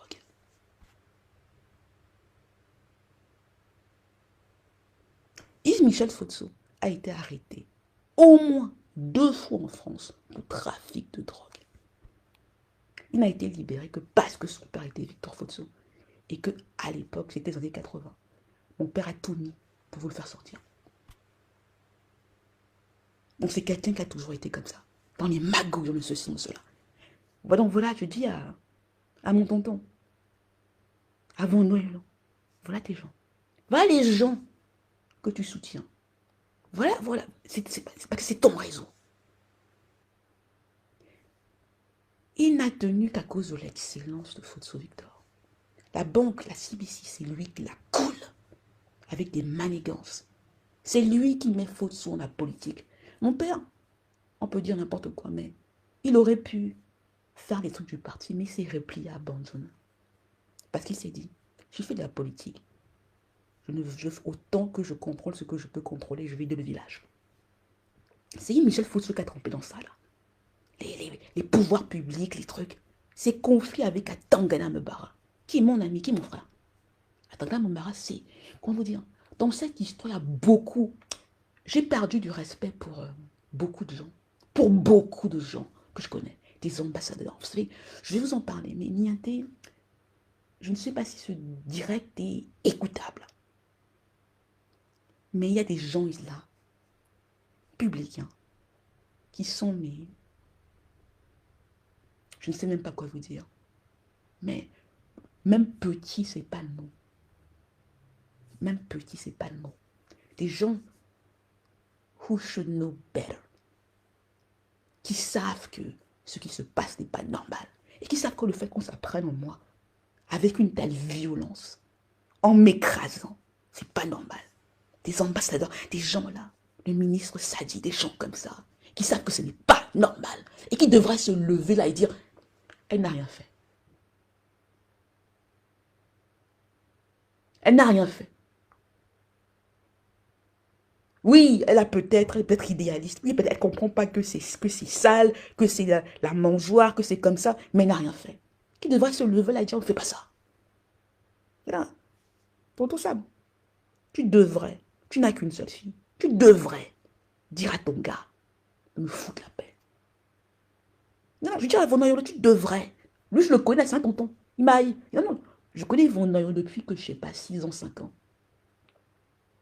Yves Michel Fosso a été arrêté au moins 2 fois en France pour trafic de drogue. Il n'a été libéré que parce que son père était Victor Fosso et que à l'époque, c'était les années 80. Mon père a tout mis pour vous le faire sortir. Donc c'est quelqu'un qui a toujours été comme ça, dans les magouilles de ceci, de cela. Donc voilà, je dis à mon tonton, avant Noël, voilà tes gens. Voilà les gens que tu soutiens. Voilà, c'est pas que c'est ton réseau. Il n'a tenu qu'à cause de l'excellence de Fotso Victor. La banque, la CBC, c'est lui qui la coule avec des manigances. C'est lui qui met Fotso dans la politique. Mon père, on peut dire n'importe quoi, mais il aurait pu faire les trucs du parti, mais il s'est replié, abandonné. Parce qu'il s'est dit, je fais de la politique. Autant que je contrôle ce que je peux contrôler, je vais de le village. C'est Michel Fotso qui a trempé dans ça, là. Les pouvoirs publics, les trucs. Ces conflits avec Atangana Mbara, qui est mon ami, qui est mon frère. Atangana Mbara, c'est, comment vous dire, dans cette histoire, il y a beaucoup. J'ai perdu du respect pour beaucoup de gens. Pour beaucoup de gens que je connais. Des ambassadeurs. Vous savez, je vais vous en parler, mais Nianté, je ne sais pas si ce direct est écoutable. Mais il y a des gens là, publics, hein, qui sont, mais je ne sais même pas quoi vous dire. Mais même petit, c'est pas le mot. Même petit, c'est pas le mot. Des gens who should know better. Qui savent que ce qui se passe n'est pas normal. Et qui savent que le fait qu'on s'apprenne en moi, avec une telle violence, en m'écrasant, c'est pas normal. Des ambassadeurs, des gens là, le ministre Sadi, des gens comme ça, qui savent que ce n'est pas normal. Et qui devraient se lever là et dire, elle n'a rien fait. Elle n'a rien fait. Oui, elle a peut-être idéaliste. Oui, peut-être elle ne comprend pas que c'est sale, que c'est la mangeoire, que c'est comme ça, mais elle n'a rien fait. Qui devrait se lever là et dire, on ne fait pas ça. Voilà. Pour tout ça, tu n'as qu'une seule fille, tu devrais dire à ton gars de me foutre la paix. Non, je dis à Yvon Noyolo, tu devrais. Lui, je le connais, c'est un tonton. Il m'a. Non, non, je connais Yvon Noyolo depuis que, je ne sais pas, 6 ans, 5 ans.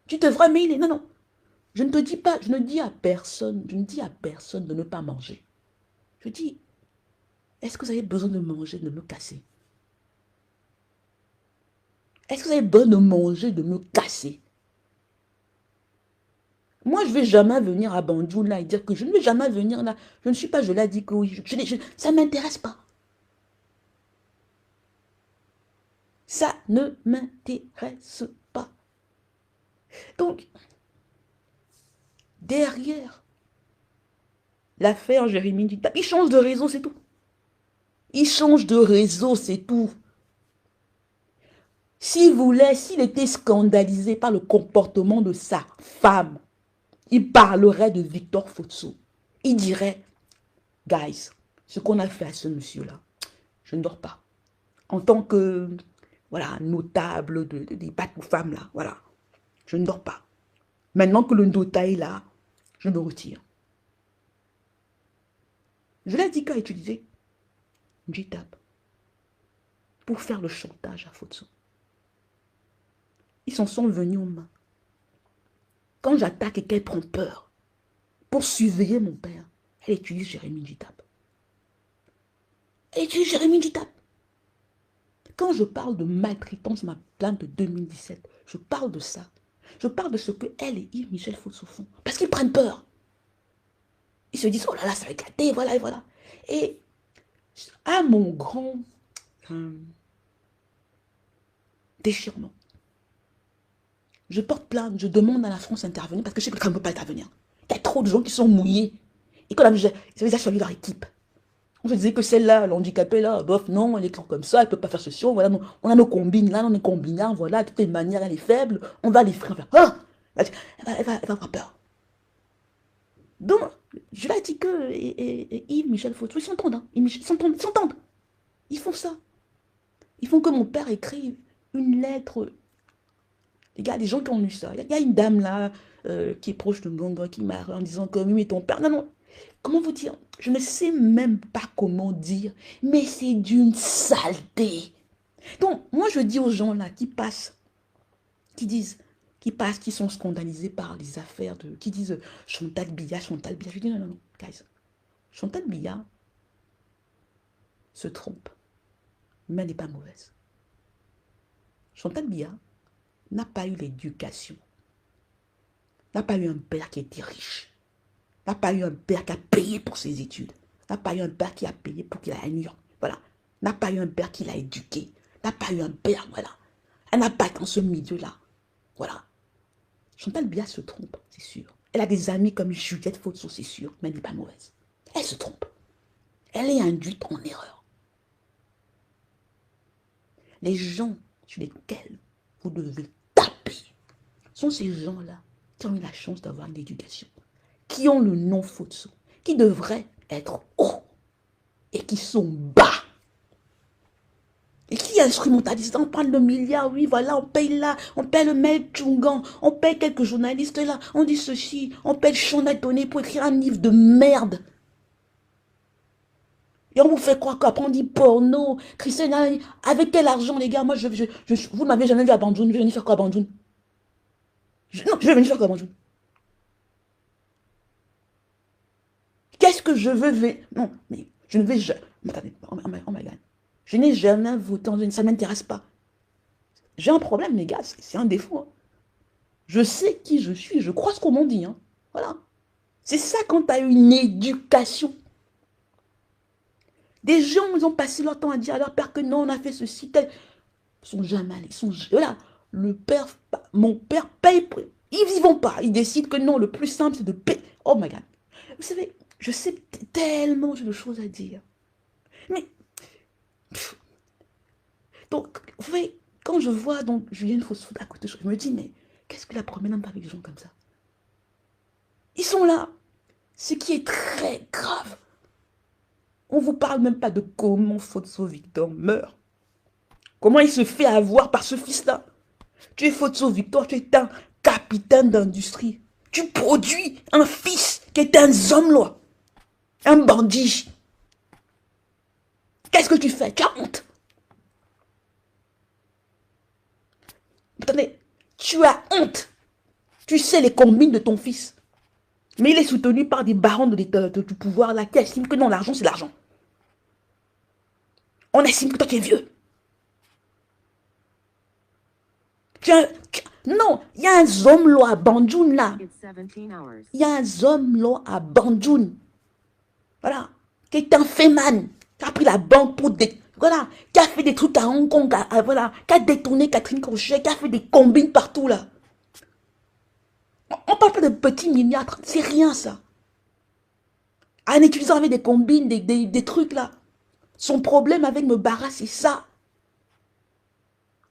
Tu devrais, mais il est. Non, non. Je ne te dis pas, je ne dis à personne, je ne dis à personne de ne pas manger. Je dis, est-ce que vous avez besoin de manger, de me casser? Est-ce que vous avez besoin de manger, de me casser? Moi, je ne vais jamais venir à Bandjoun là et dire que je ne vais jamais venir là. Je ne suis pas, je l'ai dit que oui. Ça ne m'intéresse pas. Ça ne m'intéresse pas. Donc, derrière l'affaire Jérémy Dita, il change de réseau, c'est tout. Il change de réseau, c'est tout. S'il était scandalisé par le comportement de sa femme, il parlerait de Victor Fotso. Il dirait, guys, ce qu'on a fait à ce monsieur-là, je ne dors pas. En tant que, voilà, notable des bateaux femmes là, voilà, je ne dors pas. Maintenant que le nota est là, je me retire. Je l'ai dit qu'à utiliser JTAP pour faire le chantage à Fotso. Ils s'en sont venus aux mains. Quand j'attaque et qu'elle prend peur, pour surveiller mon père, elle utilise Jérémy JTAP. Elle utilise Jérémy JTAP. Quand je parle de maltraitance, ma plainte de 2017, je parle de ça. Je parle de ce que elle et Yves Michel Fotso font. Parce qu'ils prennent peur. Ils se disent, oh là là, ça va éclater, voilà et voilà. Et à mon grand déchirement, je porte plainte, je demande à la France d'intervenir parce que je sais que quelqu'un ne peut pas intervenir. Il y a trop de gens qui sont mouillés. Et quand ils avaient choisi leur équipe. On se disait que celle-là, l'handicapée là, bof, non, elle est comme ça, elle ne peut pas faire ceci, voilà, non, on a nos combines là, on est combinants, voilà, de toutes les manières, elle est faible, on va les faire, ah, elle va avoir peur. Donc, je l'ai dit que Yves, Michel Fotso, ils s'entendent, hein, ils s'entendent, ils font ça. Ils font que mon père écrive une lettre. Les gars, les gens qui ont lu ça, il y a une dame là, qui est proche de Ngongo, qui m'a en disant que oui, mais ton père, non, non, comment vous dire? Je ne sais même pas comment dire, mais c'est d'une saleté. Donc, moi, je dis aux gens là qui passent, qui disent, qui sont scandalisés par les affaires de, qui disent Chantal Biya, Chantal Biya. Je dis non, non, non, guys. Chantal Biya se trompe, mais elle n'est pas mauvaise. Chantal Biya n'a pas eu l'éducation, n'a pas eu un père qui était riche, n'a pas eu un père qui a payé pour ses études, n'a pas eu un père qui a payé pour qu'il aille à New York. Voilà. N'a pas eu un père qui l'a éduqué. N'a pas eu un père, voilà. Elle n'a pas dans ce milieu-là. Voilà. Chantal Biya se trompe, c'est sûr. Elle a des amis comme Juliette Fotso, c'est sûr, mais elle n'est pas mauvaise. Elle se trompe. Elle est induite en erreur. Les gens sur lesquels vous devez taper sont ces gens-là qui ont eu la chance d'avoir une éducation, qui ont le nom Fotso, qui devraient être hauts et qui sont bas. Et qui instrumentalise, on parle de milliards, oui, voilà, on paye là, on paye le mail Tchungan, on paye quelques journalistes là, on dit ceci, on paye Chona Donné pour écrire un livre de merde. Et on vous fait croire qu'après on dit porno, Christiane, avec quel argent les gars, moi vous ne m'avez jamais vu à Banjoun, je vais venir faire quoi à Banjoun? Non, je vais venir faire quoi à Banjoun? Qu'est-ce que je veux? Non, mais je ne vais jamais, attendez, oh my God. Je n'ai jamais voté en ça ne m'intéresse pas. J'ai un problème, les gars, c'est un défaut. Hein. Je sais qui je suis, je crois ce qu'on m'en dit. Hein. Voilà. C'est ça quand tu as une éducation. Des gens, ils ont passé leur temps à dire à leur père que non, on a fait ceci, tel. Ils sont jamais allés. Ils sont, voilà. Le père, mon père paye. Ils n'y vont pas. Ils décident que non, le plus simple, c'est de payer. Oh my God. Vous savez, je sais tellement de choses à dire. Mais, donc, vous voyez, quand je vois donc Juliette Fotso à côté, je me dis, mais qu'est-ce que la promène pas avec des gens comme ça? Ils sont là. Ce qui est très grave. On ne vous parle même pas de comment Fotso Victor meurt. Comment il se fait avoir par ce fils-là. Tu es Fotso Victor, tu es un capitaine d'industrie. Tu produis un fils qui est un zombie, un bandit. Qu'est-ce que tu fais? Tu as honte. Attendez, tu as honte. Tu sais les combines de ton fils. Mais il est soutenu par des barons du pouvoir là qui estiment que non, l'argent c'est l'argent. On estime que toi tu es vieux. Non, il y a un zombie à Banjoun là. Il y a un zombie à Banjoun. Voilà. Qui est un féman. Qui a pris la banque pour voilà. Qui a fait des trucs à Hong Kong. Voilà. Qui a détourné Catherine Crochet. Qui a fait des combines partout là. On parle pas de petits milliards. C'est rien ça. En utilisant avec des combines, des trucs là. Son problème avec Mebara, c'est ça.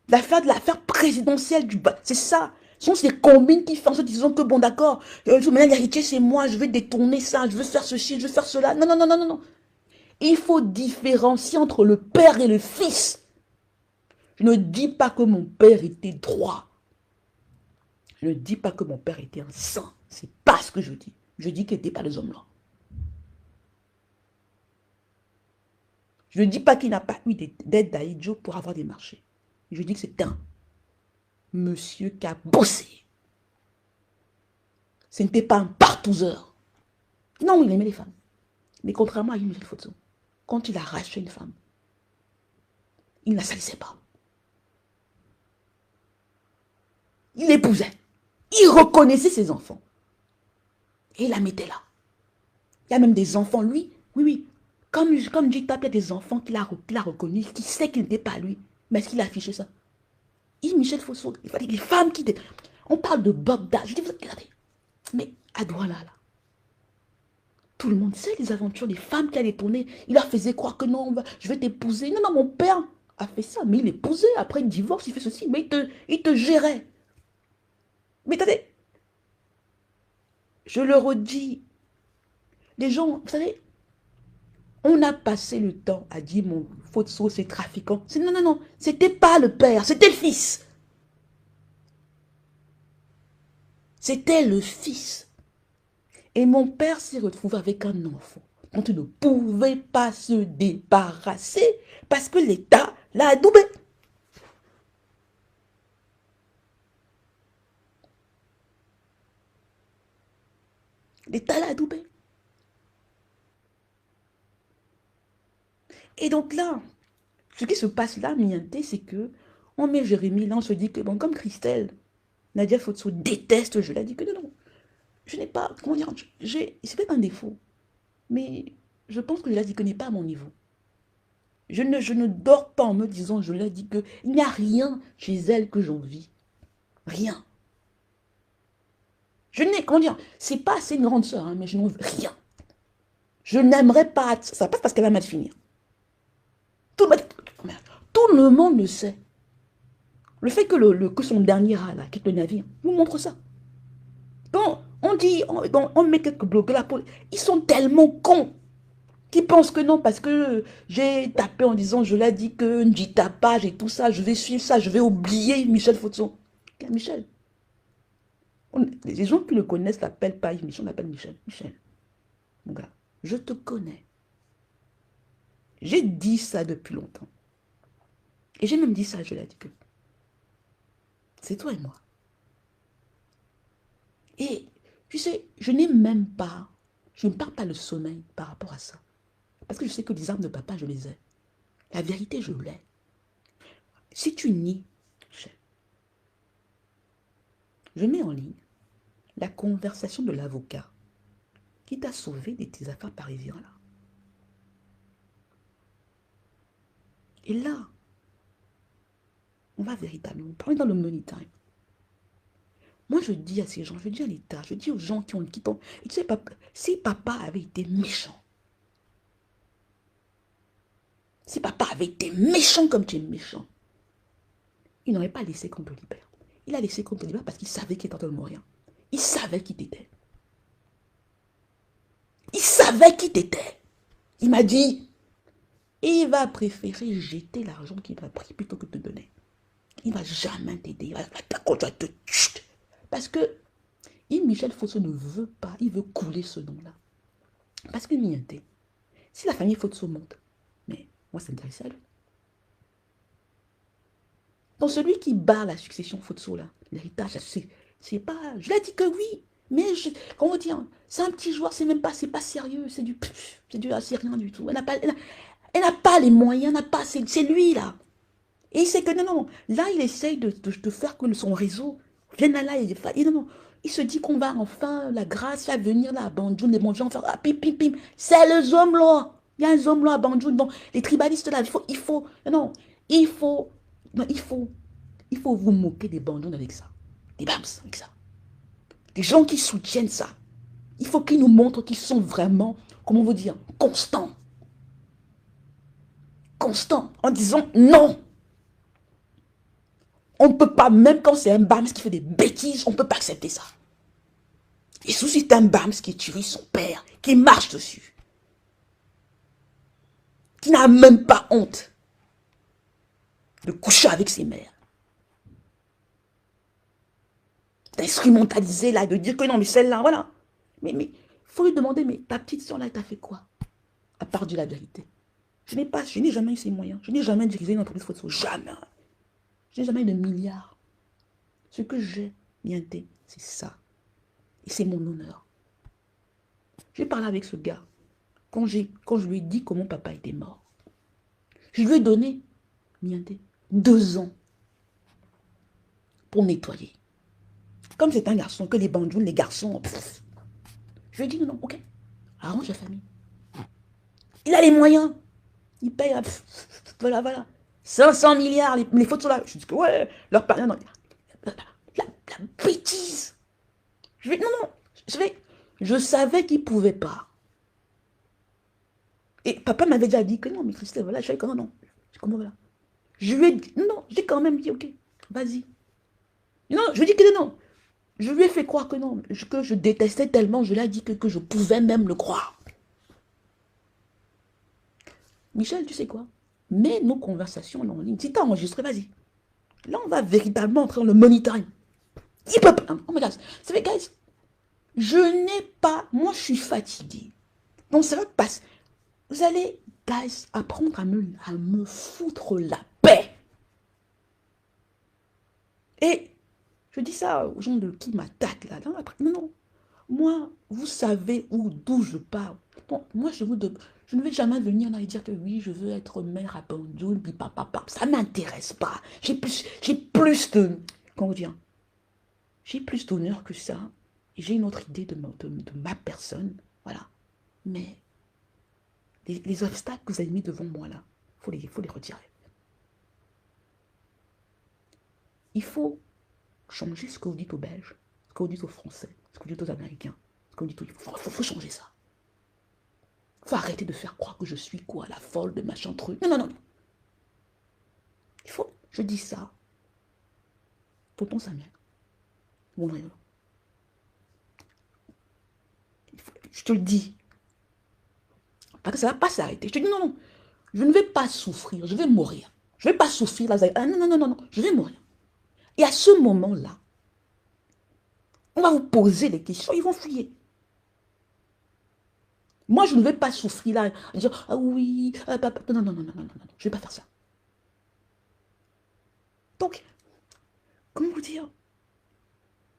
L'affaire présidentielle du bas, c'est ça. Ce sont ces combines qui font en sorte qu'ils disent que bon d'accord, maintenant l'héritier c'est moi, je vais détourner ça, je veux faire ceci, je veux faire cela. Non, non, non, non, non, non. Il faut différencier entre le père et le fils. Je ne dis pas que mon père était droit. Je ne dis pas que mon père était un saint. C'est pas ce que je dis. Je dis qu'il n'était pas les hommes là. Je ne dis pas qu'il n'a pas eu d'aide d'Aïdjo pour avoir des marchés. Je dis que c'est un monsieur qui a bossé. Ce n'était pas un partouzeur. Non, il aimait les femmes. Mais contrairement à Juliette Fotso, quand il arrachait une femme, il ne la salissait pas. Il l'épousait. Il reconnaissait ses enfants. Et il la mettait là. Il y a même des enfants, lui, oui, oui. Comme dit, il y a des enfants qu'il a reconnus, qui sait qu'il n'était pas lui. Mais est-ce qu'il a affiché ça? Michel Fotso, il fallait des femmes qui... On parle de Bogda. Je dis, regardez. Mais à Douala, là. Tout le monde sait les aventures, les femmes qui allaient tourner. Il leur faisait croire que non, je vais t'épouser. Non, non, mon père a fait ça. Mais il épousait. Après, il divorce, il fait ceci. Mais il te gérait. Mais attendez. Je le redis. Les gens, vous savez, on a passé le temps à dire mon Fotso, c'est trafiquant. Non, non, non. C'était pas le père, c'était le fils. C'était le fils. Et mon père s'est retrouvé avec un enfant dont il ne pouvait pas se débarrasser parce que l'État l'a adoubé. L'État l'a adoubé. Et donc là, ce qui se passe là, Mianté, c'est que on met Jérémy là, on se dit que, bon, comme Christelle, Nadia Fotso déteste, je l'ai dit que non, non. Je n'ai pas, comment dire, c'est peut-être un défaut, mais je pense que je l'ai dit que n'est pas à mon niveau. Je ne dors pas en me disant, je l'ai dit que il n'y a rien chez elle que j'envie. Rien. Je n'ai, comment dire, c'est pas assez une grande sœur, hein, mais je n'en veux rien. Je n'aimerais pas, ça passe parce qu'elle va mal finir. Tout, tout le monde le sait. Le fait que son dernier rat, là, quitte le navire, vous montre ça. Quand on dit, on met quelques bloqués là, ils sont tellement cons qu'ils pensent que non, parce que j'ai tapé en disant, je l'ai dit que ne dis tapage et tout ça, je vais suivre ça, je vais oublier Michel Fotso. Michel. Les gens qui le connaissent l'appellent pas Yves Michel, on l'appelle Michel. Michel, mon gars, je te connais. J'ai dit ça depuis longtemps. Et j'ai même dit ça, je l'ai dit que c'est toi et moi. Et tu sais, je n'ai même pas, je ne parle pas le sommeil par rapport à ça. Parce que je sais que les armes de papa, je les ai. La vérité, je l'ai. Si tu nies, je mets en ligne la conversation de l'avocat qui t'a sauvé de tes affaires parisiennes là. Et là, on va véritablement parler dans le money time. Moi, je dis à ces gens, je dis à l'État, je dis aux gens qui t'ont... Et tu sais, papa, si papa avait été méchant, si papa avait été méchant comme tu es méchant, il n'aurait pas laissé qu'on te libère. Il a laissé qu'on te libère parce qu'il savait qu'il était en train de mourir. Il savait qui t'étais. Il savait qui t'étais. Il m'a dit, il va préférer jeter l'argent qu'il a pris plutôt que de te donner. Il ne va jamais t'aider. Il va te tuer. Parce que Yves Michel Fotso ne veut pas, il veut couler ce nom-là. Parce que Niente, si la famille Fotso monte, mais moi ça m'intéresse à lui. Donc celui qui bat la succession Fotso là, l'héritage, c'est pas, je l'ai dit que oui, mais comment dire, c'est un petit joueur, c'est pas sérieux, c'est du assez rien du tout. Elle n'a pas les moyens, c'est lui là. Et il sait que non, là il essaye de faire que son réseau vienne là et non, il se dit qu'on va enfin, la grâce va venir là à Banjoun, les bons gens faire ah, pim, pim, pim. C'est le homme là. Il y a un homme là à Banjoun. Donc, les tribalistes là, non, il faut, non, il faut vous moquer des Banjoun avec ça. Des Bams avec ça. Des gens qui soutiennent ça. Il faut qu'ils nous montrent qu'ils sont vraiment, comment vous dire, constants. Constants. En disant non. On ne peut pas, même quand c'est un Bams qui fait des bêtises, on ne peut pas accepter ça. Et si c'est un Bams qui tue son père, qui marche dessus, qui n'a même pas honte de coucher avec ses mères, d'instrumentaliser là, de dire que non, mais celle-là, voilà. Mais faut lui demander, mais ta petite soeur là, elle t'a fait quoi? À part dire la vérité. Je n'ai jamais eu ces moyens. Je n'ai jamais dirigé une entreprise photo. Jamais. Je n'ai jamais eu de milliards. Ce que j'ai, Niente, c'est ça. Et c'est mon honneur. J'ai parlé avec ce gars quand je lui ai dit comment papa était mort. Je lui ai donné, Niente, 2 ans pour nettoyer. Comme c'est un garçon, que les bandouls, les garçons, je lui ai dit non, ok, arrange la famille. Il a les moyens. Il paye, voilà. 500 milliards, les photos là. Je dis que ouais, leur partenaire, non. La bêtise. Non, je savais qu'il ne pouvait pas. Et papa m'avait déjà dit que non, mais Christelle, voilà, je fais comment non. Comment voilà. Je lui ai dit, non, j'ai quand même dit, ok, vas-y. Non, je lui ai dit que non. Je lui ai fait croire que non, que je détestais tellement, je lui ai dit que je pouvais même le croire. Michel, tu sais quoi? Mets nos conversations en ligne. Si tu as enregistré, vas-y. Là, on va véritablement entrer dans le money time. Il peut pas. Oh my God. Vous savez, guys, je n'ai pas... Moi, je suis fatigué. Donc, ça va passer. Vous allez, guys, apprendre à me foutre la paix. Et je dis ça aux gens de qui m'attaquent là. Non. Moi, vous savez d'où je parle. Donc, moi, je ne vais jamais venir là et dire que oui, je veux être mère à Banjoul, puis papa. Ça ne m'intéresse pas. J'ai plus de... Comment dire? J'ai plus d'honneur que ça. Et j'ai une autre idée de ma personne. Voilà. Mais Les obstacles que vous avez mis devant moi là, faut les retirer. Il faut changer ce que vous dites aux Belges, ce que vous dites aux Français, ce que vous dites aux Américains, ce que vous dites aux... faut changer ça. Faut arrêter de faire croire que je suis quoi, la folle de machin truc. Non, non, non. Il faut, je dis ça. Tonton Samuel, mon rêve. Je te le dis. Parce que ça ne va pas s'arrêter. Je te dis non, non. Je ne vais pas souffrir, je vais mourir. Je ne vais pas souffrir là. Ah, non, non, non, non, non, je vais mourir. Et à ce moment-là, on va vous poser des questions, ils vont fuir. Moi, je ne vais pas souffrir là, dire, ah oui, non, non, non, non, non, non, non, je ne vais pas faire ça. Donc, comment vous dire?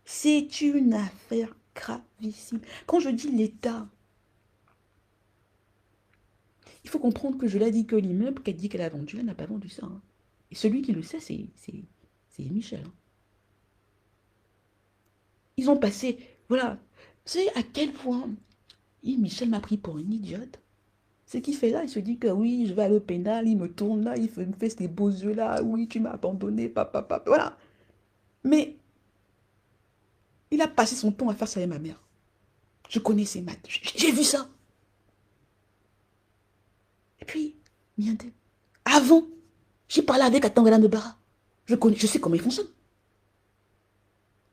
C'est une affaire gravissime. Quand je dis l'État, il faut comprendre que je l'ai dit que l'immeuble qu'elle dit qu'elle a vendu, elle n'a pas vendu ça. Hein. Et celui qui le sait, c'est Michel. Hein. Ils ont passé, voilà. Vous savez à quel point Michel m'a pris pour une idiote. Ce qu'il fait là, il se dit que oui, je vais aller au pénal, il me tourne là, me fait ces beaux yeux là, oui, tu m'as abandonné, papa, papa, voilà. Mais il a passé son temps à faire ça avec ma mère. Je connais ses maths, j'ai vu ça. Et puis, Miante, avant, j'ai parlé avec Atangana de Bara. Je sais comment il fonctionne.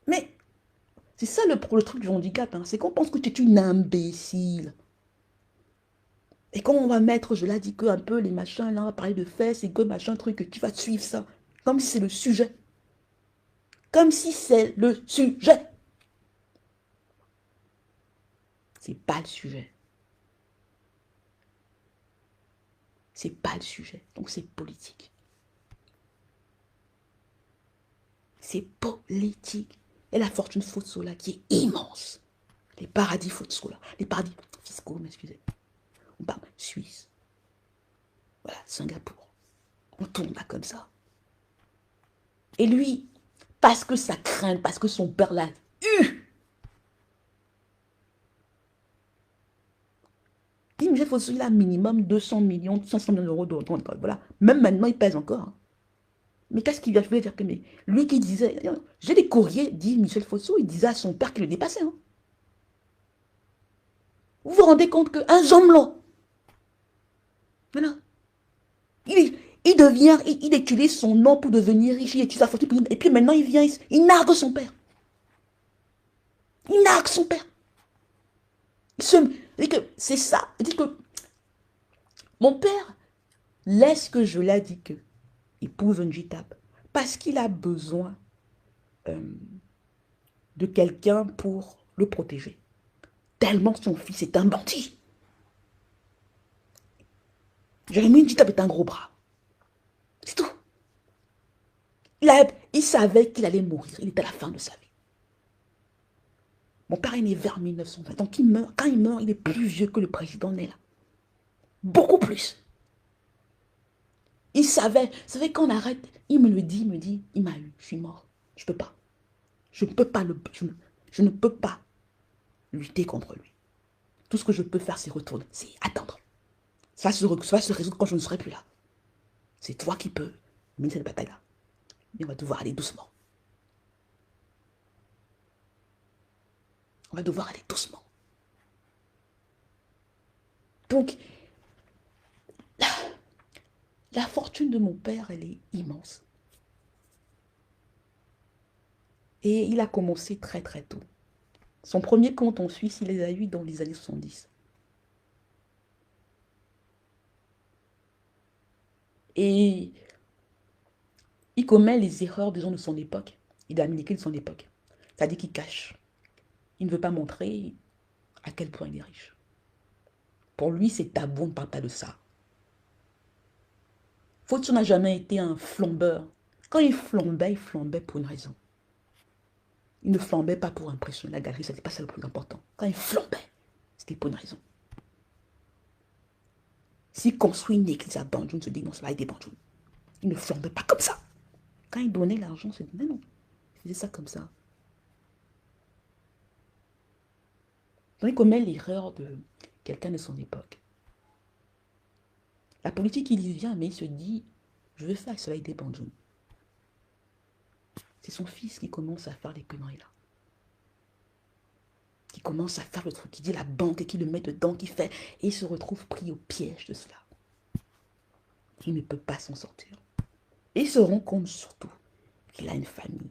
Mais c'est ça le truc du handicap, hein, c'est qu'on pense que tu es une imbécile. Et quand on va mettre, je l'ai dit que un peu les machins, là, on va parler de fesses et que machin truc, que tu vas suivre ça. Comme si c'est le sujet. Comme si c'est le sujet. C'est pas le sujet. C'est pas le sujet. Donc c'est politique. C'est politique. Et la fortune Fotsola qui est immense. Les paradis Fotsola. Les paradis fiscaux, m'excusez. On parle Suisse. Voilà, Singapour. On tourne là comme ça. Et lui, parce que ça craint, parce que son père l'a eu. Michel Fotsola, il a minimum 200 millions, 500 millions d'euros de compte. Voilà. Même maintenant, il pèse encore. Hein. Mais qu'est-ce qu'il a fait dire que mais lui qui disait, j'ai des courriers, dit Michel Fotso, il disait à son père qu'il le dépassait. Hein. Vous vous rendez compte qu'un zomblo, voilà, il utilise son nom pour devenir riche, il utilise sa fortune, et puis maintenant il vient, il nargue son père. Il nargue son père. C'est ça. Il dit que mon père laisse que je l'ai dit que épouse un J-Tap parce qu'il a besoin de quelqu'un pour le protéger. Tellement son fils est un bandit. Jérémie J-Tap est un gros bras. C'est tout. Il savait qu'il allait mourir. Il était à la fin de sa vie. Mon père est né vers 1920. Donc quand il meurt, il est plus vieux que le président né là. Beaucoup plus. Il savait. Vous savez, quand on arrête, il me le dit, il m'a eu, je suis mort. Je ne peux pas. Je ne peux pas je ne peux pas lutter contre lui. Tout ce que je peux faire, c'est retourner, c'est attendre. Ça va se résoudre quand je ne serai plus là. C'est toi qui peux mener cette bataille-là. Mais on va devoir aller doucement. On va devoir aller doucement. Donc, la fortune de mon père, elle est immense. Et il a commencé très très tôt. Son premier compte en Suisse, il les a eu dans les années 70. Et il commet les erreurs des gens de son époque, et des Américains de son époque. C'est-à-dire qu'il cache. Il ne veut pas montrer à quel point il est riche. Pour lui, c'est tabou, on ne parle pas de ça. Faut-il n'a jamais été un flambeur. Quand il flambait pour une raison. Il ne flambait pas pour impressionner la galerie, ce n'était pas ça le plus important. Quand il flambait, c'était pour une raison. S'il construit une église à Banjoun, se dit non, cela a été Banjoun. Il ne flambait pas comme ça. Quand il donnait l'argent, c'est non, non. Il faisait ça comme ça. Donc il commet l'erreur de quelqu'un de son époque. La politique, il y vient, mais il se dit, je veux faire cela indépendant. C'est son fils qui commence à faire les conneries là. Qui commence à faire le truc, qui dit la banque, et qui le met dedans, qui fait, et il se retrouve pris au piège de cela. Il ne peut pas s'en sortir. Et il se rend compte surtout qu'il a une famille.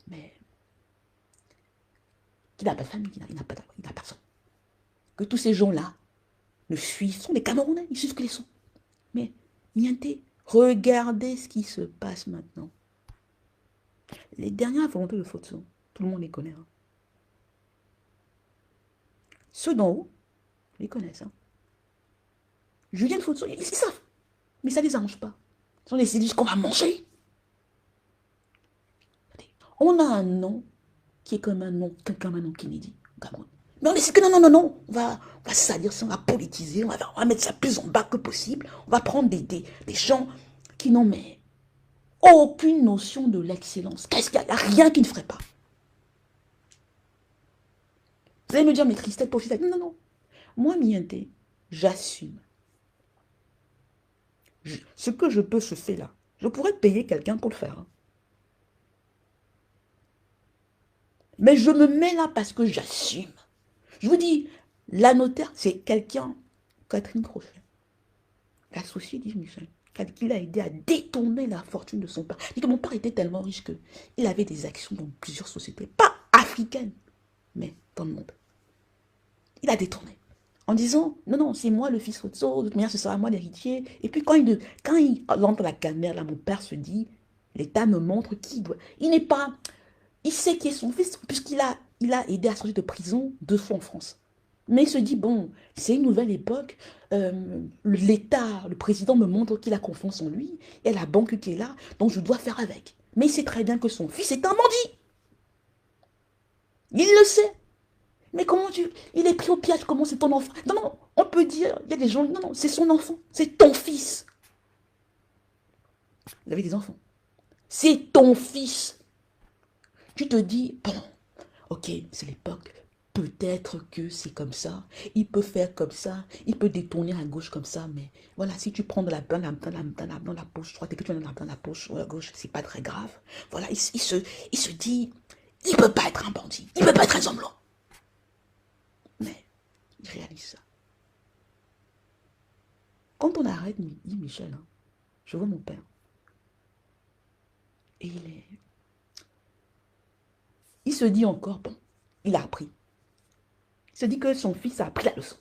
Mais qu'il n'a pas de famille, il n'a personne. Que tous ces gens-là le suivent, sont des Camerounais, ils suivent que les sons. Mais, niente, regardez ce qui se passe maintenant. Les dernières volontés de Fotso, tout le monde les connaît. Hein. Ceux d'en haut, ils les connaissent. Hein. Julien Fotso, ils savent. Mais ça ne les arrange pas. Ils ont décidé ce qu'on va manger. On a un nom qui est comme un nom Kennedy au Cameroun. Mais on décide que non, on va salir ça, on va politiser, on va mettre ça plus en bas que possible. On va prendre des gens qui n'ont mais aucune notion de l'excellence. Qu'est-ce qu'il y a? Il n'y a rien qui ne ferait pas. Vous allez me dire, mais Christelle, pour ça. Non. Moi, Miente, j'assume. Ce que je peux se faire là, je pourrais payer quelqu'un pour le faire. Hein. Mais je me mets là parce que j'assume. Je vous dis, la notaire, c'est quelqu'un, Catherine Crochet, l'associé d'Yves Michel, qui l'a aidé à détourner la fortune de son père. Et que mon père était tellement riche qu'il avait des actions dans plusieurs sociétés, pas africaines, mais dans le monde. Il a détourné. En disant, non, c'est moi le fils Fotso, de toute manière, ce sera moi l'héritier. Et puis quand il entre la caméra, là, mon père se dit, l'État me montre qui doit. Il n'est pas. Il sait qui est son fils, puisqu'il il a aidé à sortir de prison 2 fois en France. Mais il se dit, bon, c'est une nouvelle époque, l'État, le président me montre qu'il a confiance en lui, il y a la banque qui est là, donc je dois faire avec. Mais il sait très bien que son fils est un bandit. Il le sait. Mais comment il est pris au piège, comment c'est ton enfant? Non, on peut dire, il y a des gens, non, c'est son enfant, c'est ton fils. Vous avez des enfants. C'est ton fils. Tu te dis, bon, ok, c'est l'époque. Peut-être que c'est comme ça. Il peut faire comme ça. Il peut détourner à gauche comme ça. Mais voilà, si tu prends de la dans la poche droite et que tu en as dans la poche gauche, c'est pas très grave. Voilà, il se dit, il peut pas être un bandit. Il peut pas être un homme blanc. Mais il réalise ça. Quand on arrête, dit Michel, hein, je vois mon père. Et il se dit encore, bon, il a appris. Il se dit que son fils a appris la leçon.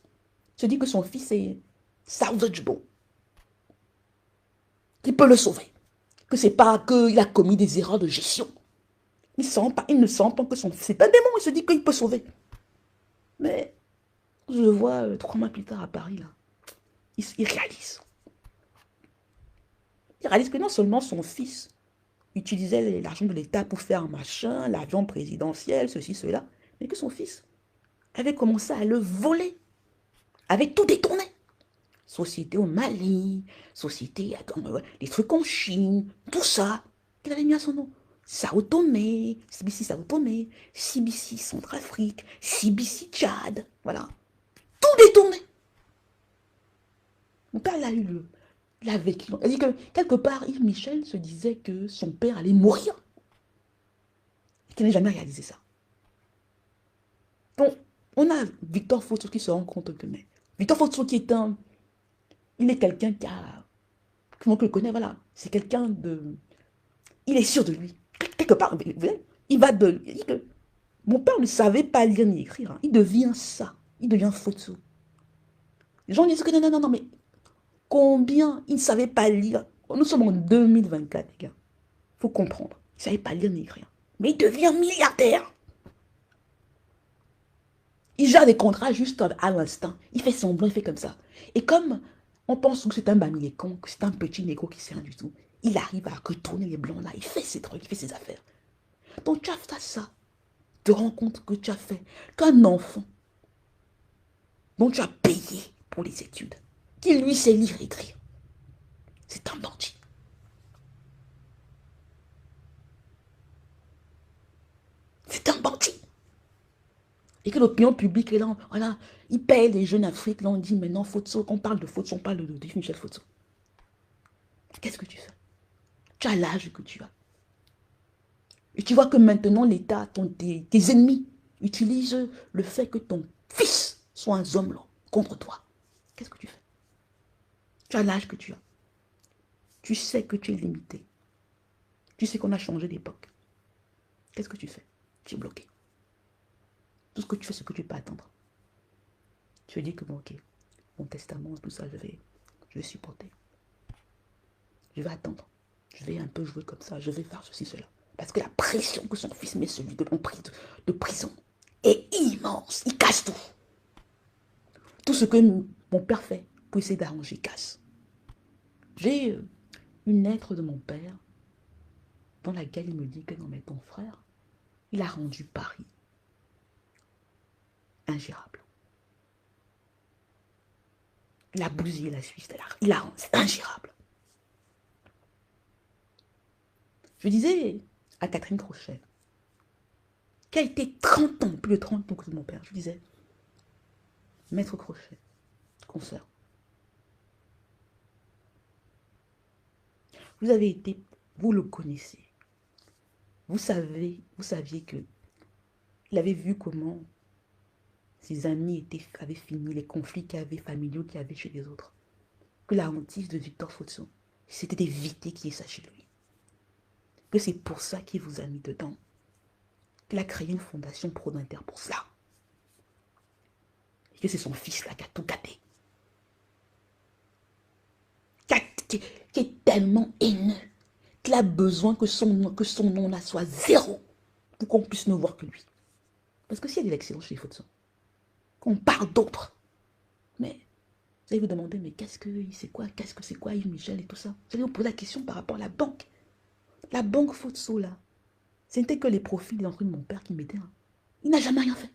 Il se dit que son fils est salvageable. Qu'il peut le sauver. Que c'est pas qu'il a commis des erreurs de gestion. Il ne sent pas que son fils est un démon. Il se dit qu'il peut sauver. Mais je le vois 3 mois plus tard à Paris, là. Il réalise. Il réalise que non seulement son fils utilisait l'argent de l'État pour faire un machin, l'avion présidentiel, ceci, cela, mais que son fils avait commencé à le voler, avait tout détourné. Société au Mali, société, des trucs en Chine, tout ça, qu'il avait mis à son nom. Sao Tomé, CBC Sao Tomé, CBC Centrafrique, CBC Tchad, voilà. Tout détourné. Mon père, il a vécu. Il dit que quelque part, Yves Michel se disait que son père allait mourir. Et qu'il n'a jamais réalisé ça. Donc, on a Victor Fotso qui se rend compte que, mais Victor Fotso qui est il est quelqu'un comment on le connaît, voilà. C'est quelqu'un de, il est sûr de lui. Quelque part, il va de, il dit que mon père ne savait pas lire ni écrire. Hein. Il devient ça. Il devient Fotso. Les gens disent que non, mais combien il ne savait pas lire. Nous sommes en 2024, les gars. Il faut comprendre. Il ne savait pas lire ni écrire. Mais il devient milliardaire. Il gère des contrats juste à l'instant. Il fait semblant, il fait comme ça. Et comme on pense que c'est un bamilécon, que c'est un petit négro qui sert du tout, il arrive à retourner les blancs là. Il fait ses trucs, il fait ses affaires. Donc tu as fait ça. Tu te rends compte que tu as fait qu'un enfant dont tu as payé pour les études, qui lui sait lire et écrire, c'est un bandit. C'est un bandit. Et que l'opinion publique est là, voilà, ils payent les jeunes Afrique, là on dit maintenant Fotso, quand on parle de Fotso, on parle de Michel Fotso. Qu'est-ce que tu fais? Tu as l'âge que tu as. Et tu vois que maintenant l'État, tes ennemis, utilisent le fait que ton fils soit un homme là, contre toi. Qu'est-ce que tu fais? Tu as l'âge que tu as. Tu sais que tu es limité. Tu sais qu'on a changé d'époque. Qu'est-ce que tu fais? Tu es bloqué. Tout ce que tu fais, c'est que tu peux attendre. Tu veux dire que bon, ok, mon testament, tout ça, je vais supporter. Je vais attendre. Je vais un peu jouer comme ça. Je vais faire ceci, cela. Parce que la pression que son fils met sur lui de prison est immense. Il casse tout. Tout ce que mon père fait pour essayer d'arranger, il casse. J'ai une lettre de mon père dans laquelle il me dit que non, mais ton frère, il a rendu Paris ingérable. Il a bousillé la Suisse, il a rendu ingérable. Je disais à Catherine Crochet, qui a été 30 ans, plus de 30 ans que mon père, je disais, Maître Crochet, consoeur, vous avez été, vous le connaissez, vous saviez que il avait vu comment ses amis avaient fini, les conflits familiaux qu'il y avait chez les autres. Que la hantise de Victor Fotso, c'était d'éviter qu'il y ait ça chez lui. Que c'est pour ça qu'il vous a mis dedans. Qu'il a créé une fondation pro-d'inter pour cela. Et que c'est son fils là qui a tout gâté. Qui est tellement haineux qu'il a besoin que son nom là soit zéro pour qu'on puisse ne voir que lui. Parce que s'il y a de l'excellence chez les Fotso, qu'on parle d'autres, mais vous allez vous demander, mais qu'est-ce que c'est quoi Yves Michel et tout ça? Vous allez vous poser la question par rapport à la banque. La banque Fotso là, c'était que les profils des entreprises de mon père qui m'aidaient. Hein. Il n'a jamais rien fait.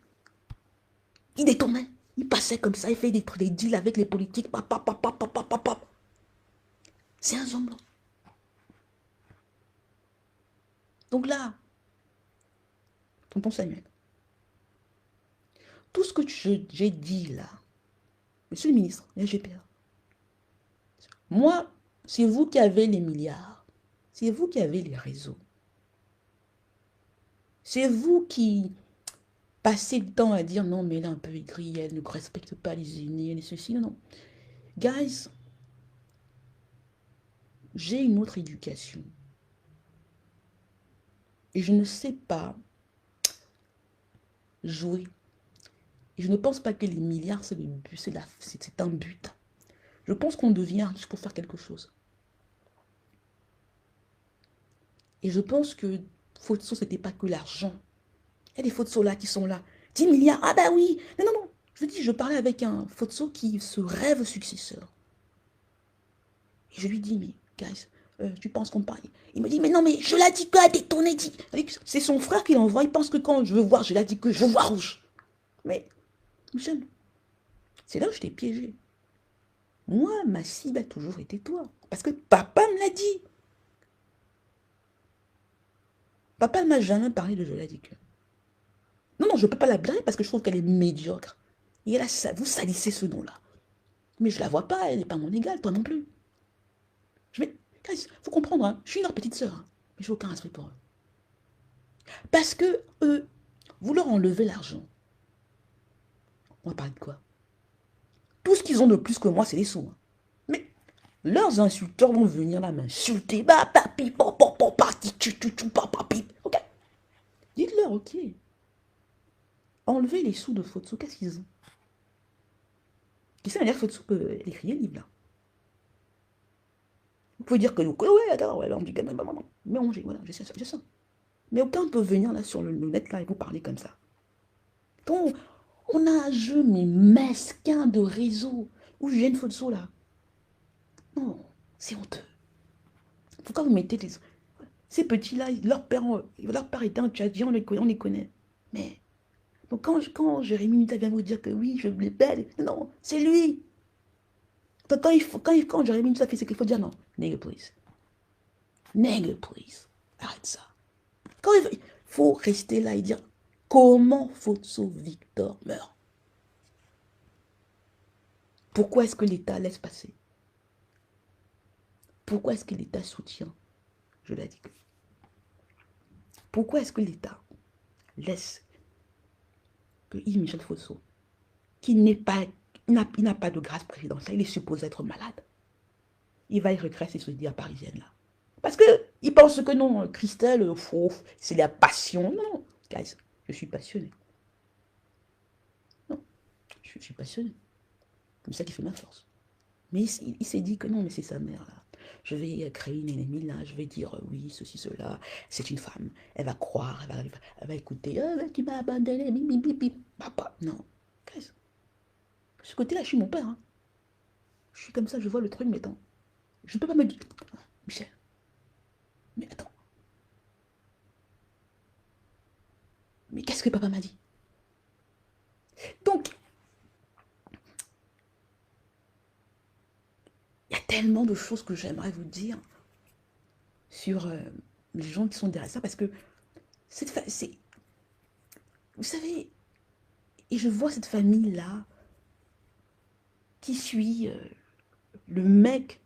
Il détournait. Il passait comme ça, il fait des deals avec les politiques. C'est un homme. Donc là, tonton Samuel, tout ce que j'ai dit là, monsieur le ministre, le GPA, moi, c'est vous qui avez les milliards. C'est vous qui avez les réseaux. C'est vous qui passez le temps à dire non, mais elle est un peu aigrie, elle ne respecte pas les aînés, elle est ceci. Non, non. Guys, j'ai une autre éducation. Et je ne sais pas jouer. Et je ne pense pas que les milliards, c'est le but, c'est un but. Je pense qu'on devient riche pour faire quelque chose. Et je pense que Fotso, ce n'était pas que l'argent. Il y a des Fotso là qui sont là. 10 milliards, ah bah oui. Non, non, non. Je parlais avec un Fotso qui se rêve successeur. Et je lui dis, mais guys, tu penses qu'on parle? Il me dit, mais non, mais je l'ai dit que à détonner. C'est son frère qui l'envoie. Il pense que quand je veux voir, je l'ai dit que je vois rouge. Mais, Michel, c'est là où je t'ai piégé. Moi, ma cible a toujours été toi. Parce que papa me l'a dit. Papa ne m'a jamais parlé de je l'ai dit que. Non, non, je ne peux pas la blâmer parce que je trouve qu'elle est médiocre. Et elle a, vous salissez ce nom-là. Mais je la vois pas, elle n'est pas mon égale, toi non plus. Faut comprendre, hein, je suis leur petite sœur. Hein, mais j'ai aucun respect pour eux. Parce que eux, vous leur enlevez l'argent. On va parler de quoi? Tout ce qu'ils ont de plus que moi, c'est les sous. Hein. Mais leurs insulteurs vont venir là m'insulter. Bah, papi, parti, papi. Ok. Dites-leur, ok. Enlevez les sous de Fotso, qu'est-ce qu'ils ont? Qui sait manière Fotso peut écrire un livre là. Vous pouvez dire que nous, ouais, attends, ouais, on dit mais voilà, je sais ça. Mais aucun peut venir là sur le net là et vous parler comme ça. Donc, on a un jeu mais mesquin de réseau où je viens de Fotso là. Non, c'est honteux. Pourquoi vous mettez ces petits-là, leur père était un tchadien, on les connaît. Mais donc quand Jérémy Mita vient vous dire que oui, je l'ai belle, non, c'est lui. Donc quand Jérémy Mita fait ce qu'il faut dire, non, nigga please. Nigga please. Arrête ça. Quand il faut rester là et dire, Comment Fotso Victor meurt? Pourquoi est-ce que l'État laisse passer? Pourquoi est-ce que l'État soutient? Je l'ai dit. Pourquoi est-ce que l'État laisse que Yves Michel Fotso, qui n'est pas, il n'a pas de grâce présidentielle, il est supposé être malade, il va y regresser se dire parisienne là. Parce qu'il pense que non, Christelle, c'est la passion. Non, non, guys, je suis passionné. Non, je suis passionné. C'est ça qui fait ma force. Mais il s'est dit que non, mais c'est sa mère là. Je vais créer une ennemie là, je vais dire oui, ceci, cela. C'est une femme. Elle va croire, elle va écouter. Oh, tu m'as abandonné, bip, bip, bip, bip. Papa, non. Guys, ce côté-là, je suis mon père. Hein. Je suis comme ça, je vois le truc, mais attends. Je ne peux pas me dire. Michel, mais attends. Mais qu'est-ce que papa m'a dit? Donc, il y a tellement de choses que j'aimerais vous dire sur les gens qui sont derrière ça, parce que c'est, vous savez, et je vois cette famille-là qui suit le mec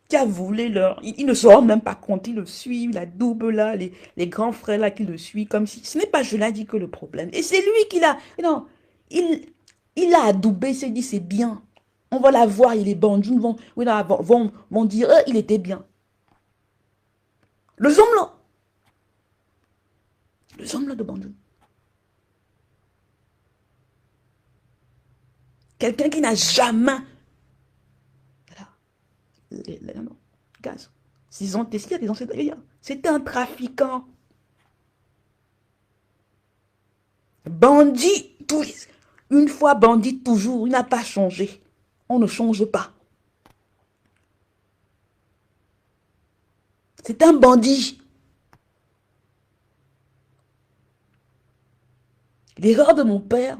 qui a volé leur... Il ne se rend même pas compte, il le suit, la double là, les grands frères là qui le suivent, comme si... Ce n'est pas je l'ai dit que le problème. Et c'est lui qui l'a... Non, il, il a adoubé, il s'est dit c'est bien. On va la voir, il est bandit, vont, oui, là, vont dire, il était bien. Le homme là de bandit. Quelqu'un qui n'a jamais... Voilà. Non, gaz. S'ils ont testé, il y a des anciens... C'était un trafiquant. Bandit, une fois bandit, toujours, il n'a pas changé. On ne change pas. C'est un bandit. L'erreur de mon père